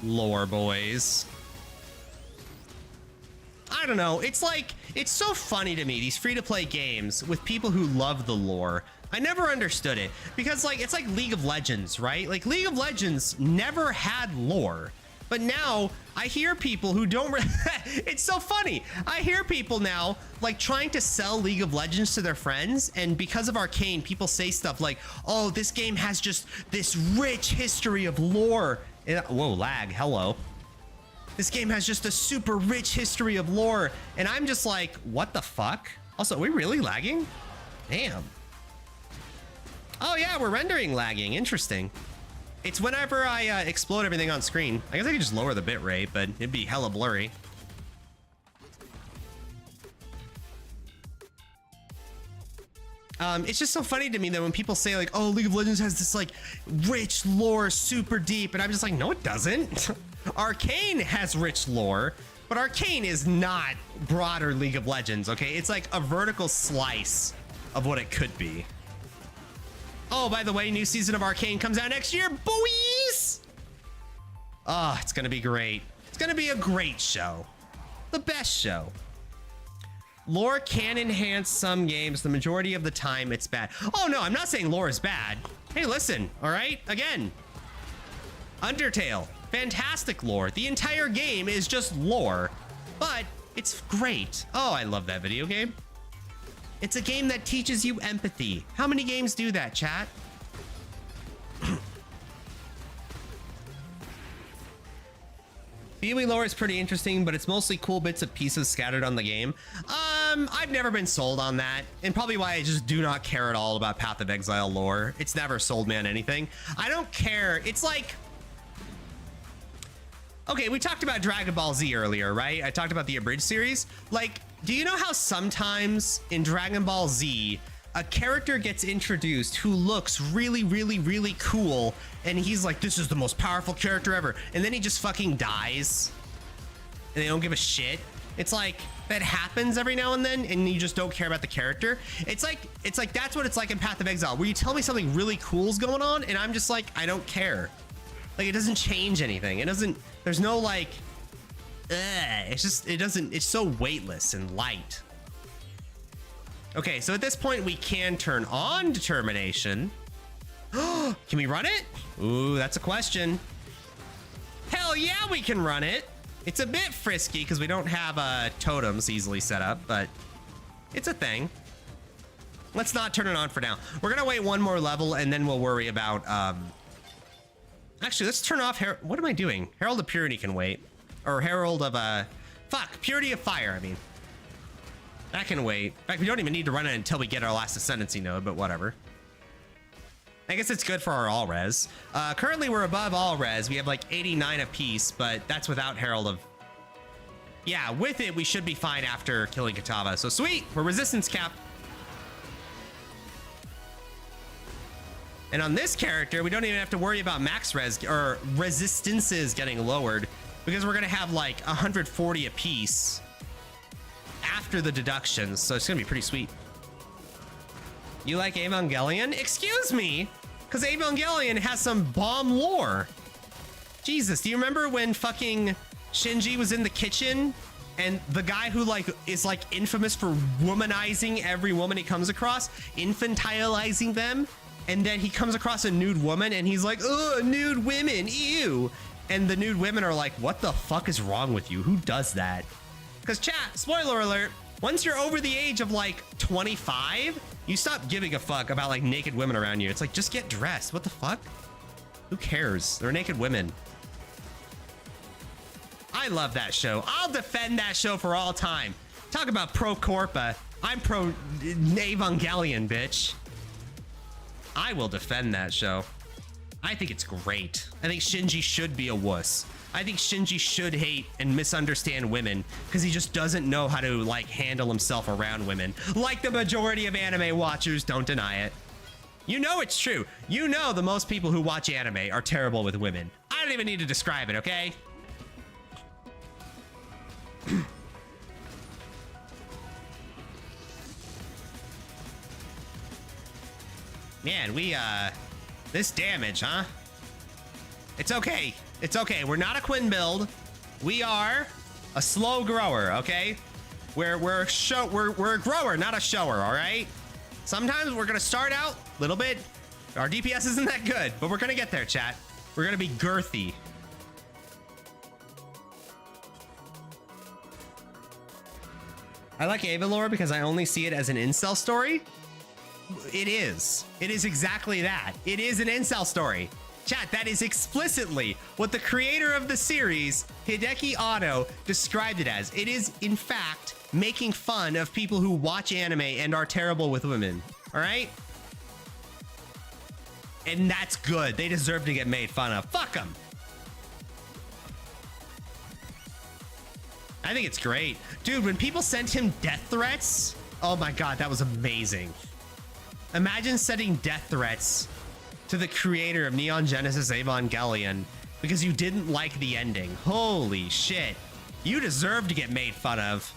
Lore boys. I don't know. It's like, it's so funny to me, these free-to-play games with people who love the lore. I never understood it because like, it's like League of Legends, right? Like League of Legends never had lore, but now I hear people who don't, it's so funny. I hear people now like trying to sell League of Legends to their friends. And because of Arcane, people say stuff like, oh, this game has just this rich history of lore. Whoa, lag, hello. This game has just a super rich history of lore, and I'm just like, what the fuck? Also, are we really lagging? Damn. Oh yeah, we're rendering lagging, interesting. It's whenever I explode everything on screen. I guess I could just lower the bit rate, but it'd be hella blurry. It's just so funny to me that when people say like, oh, League of Legends has this like rich lore, super deep, and I'm just like, no, it doesn't. Arcane has rich lore, but Arcane is not broader League of Legends, okay? It's like a vertical slice of what it could be. Oh, by the way, new season of Arcane comes out next year, boys! Oh, it's gonna be great. It's gonna be a great show. The best show. Lore can enhance some games. The majority of the time, it's bad. Oh, no, I'm not saying lore is bad. Hey, listen, all right? Again, Undertale, fantastic lore. The entire game is just lore, but it's great. Oh, I love that video game. It's a game that teaches you empathy. How many games do that, chat? PoE lore is pretty interesting, but it's mostly cool bits of pieces scattered on the game. I've never been sold on that, and probably why I just do not care at all about Path of Exile lore. It's never sold me on anything. I don't care. It's like... Okay, we talked about Dragon Ball Z earlier, right? I talked about the Abridged series. Like, do you know how sometimes in Dragon Ball Z, a character gets introduced who looks really, really, really cool, and he's like, this is the most powerful character ever, and then he just fucking dies, and they don't give a shit? It's like, that happens every now and then, and you just don't care about the character. It's like that's what it's like in Path of Exile, where you tell me something really cool's going on, and I'm just like, I don't care. Like, it doesn't change anything. It doesn't, there's no like, it's just, it doesn't, it's so weightless and light. Okay, so at this point we can turn on determination. Can we run it? Ooh, that's a question. Hell yeah, we can run it. It's a bit frisky because we don't have totems easily set up, but it's a thing. Let's not turn it on for now. We're gonna wait one more level and then we'll worry about, actually, let's turn off, what am I doing? Herald of Purity can wait. Or Herald of, fuck, Purity of Fire, I mean. That can wait. In fact, we don't even need to run it until we get our last Ascendancy node, but whatever. I guess it's good for our all res. Currently, we're above all res. We have like 89 apiece, but that's without Herald of... Yeah, with it, we should be fine after killing Kitava. So sweet, we're resistance capped. And on this character, we don't even have to worry about max res or resistances getting lowered because we're gonna have like 140 apiece after the deductions. So it's gonna be pretty sweet. You like Evangelion? Excuse me, because Evangelion has some bomb lore. Jesus, do you remember when fucking Shinji was in the kitchen and the guy who like is like infamous for womanizing every woman he comes across, infantilizing them? And then he comes across a nude woman and he's like, oh, nude women, ew. And the nude women are like, what the fuck is wrong with you? Who does that? Because chat, spoiler alert, once you're over the age of like 25, you stop giving a fuck about like naked women around you. It's like, just get dressed. What the fuck? Who cares? They're naked women. I love that show. I'll defend that show for all time. Talk about pro Corpa. I'm pro Evangelion, bitch. I will defend that show. I think it's great. I think Shinji should be a wuss. I think Shinji should hate and misunderstand women because he just doesn't know how to like handle himself around women. Like the majority of anime watchers, don't deny it. You know it's true. You know the most people who watch anime are terrible with women. I don't even need to describe it, okay? Man, this damage, huh? It's okay. It's okay. We're not a Quinn build. We are a slow grower, okay? We're a grower, not a shower, all right? Sometimes we're gonna start out a little bit. Our DPS isn't that good, but we're gonna get there, chat. We're gonna be girthy. I like Ava lore because I only see it as an incel story. It is. It is exactly that. It is an incel story. Chat, that is explicitly what the creator of the series, Hideki Anno, described it as. It is, in fact, making fun of people who watch anime and are terrible with women. All right? And that's good. They deserve to get made fun of. Fuck them. I think it's great. Dude, when people sent him death threats, oh my God, that was amazing. Imagine sending death threats to the creator of Neon Genesis Evangelion because you didn't like the ending. Holy shit. You deserve to get made fun of.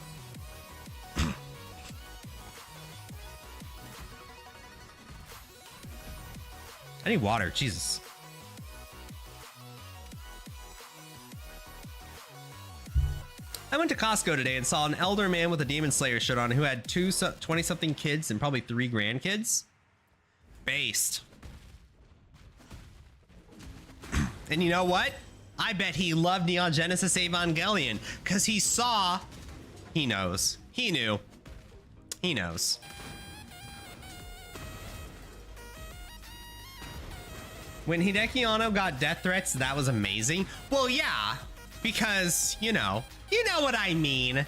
I need water, Jesus. I went to Costco today and saw an elder man with a Demon Slayer shirt on who had 20-something kids and probably 3 grandkids. Based. And you know what? I bet he loved Neon Genesis Evangelion because he saw. He knows. He knew. He knows. When Hideki Anno got death threats, that was amazing. Well, yeah, because, you know what I mean.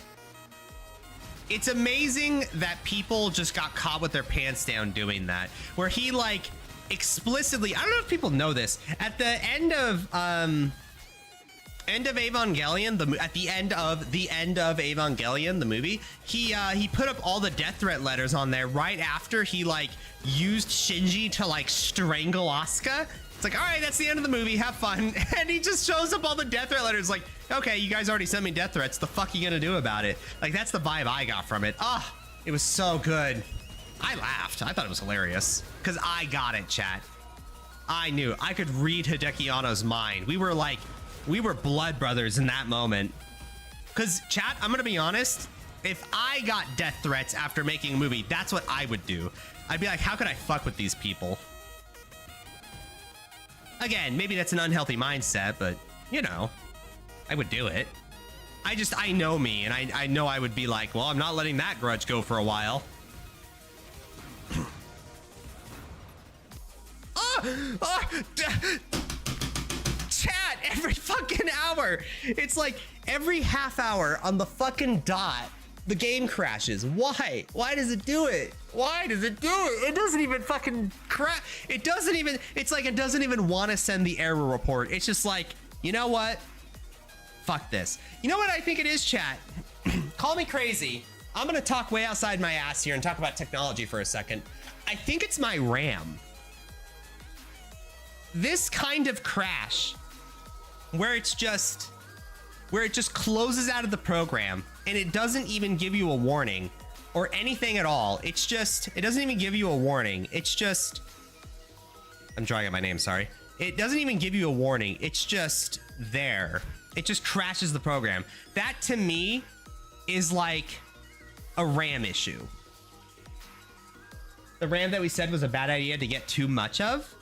It's amazing that people just got caught with their pants down doing that, where he like explicitly, I don't know if people know this, at the end of Evangelion, at the end of Evangelion, the movie, he put up all the death threat letters on there right after he like used Shinji to like strangle Asuka. It's like, all right, that's the end of the movie. Have fun. And he just shows up all the death threat letters like, okay, you guys already sent me death threats. The fuck you gonna do about it? Like, that's the vibe I got from it. Ah, it was so good. I laughed. I thought it was hilarious because I got it, chat. I knew. I could read Hideki Anno's mind. We were blood brothers in that moment. Because, chat, I'm gonna be honest. If I got death threats after making a movie, that's what I would do. I'd be like, how could I fuck with these people? Again, maybe that's an unhealthy mindset, but, you know, I would do it. I know me, and I know I would be like, well, I'm not letting that grudge go for a while. Chat, every fucking hour. It's like every half hour on the fucking dot, the game crashes. Why? Why does it do it? Why does it do it? It doesn't even fucking crash. It doesn't even, it's like it doesn't even want to send the error report. It's just like, you know what? Fuck this. You know what I think it is, chat? Call me crazy. I'm gonna talk way outside my ass here and talk about technology for a second. I think it's my RAM. This kind of crash where it just closes out of the program and it doesn't even give you a warning or anything at all. It doesn't even give you a warning. It's just, I'm drawing out my name, sorry. It doesn't even give you a warning. It's just there. It just crashes the program. That to me is like a RAM issue. The RAM that we said was a bad idea to get too much of.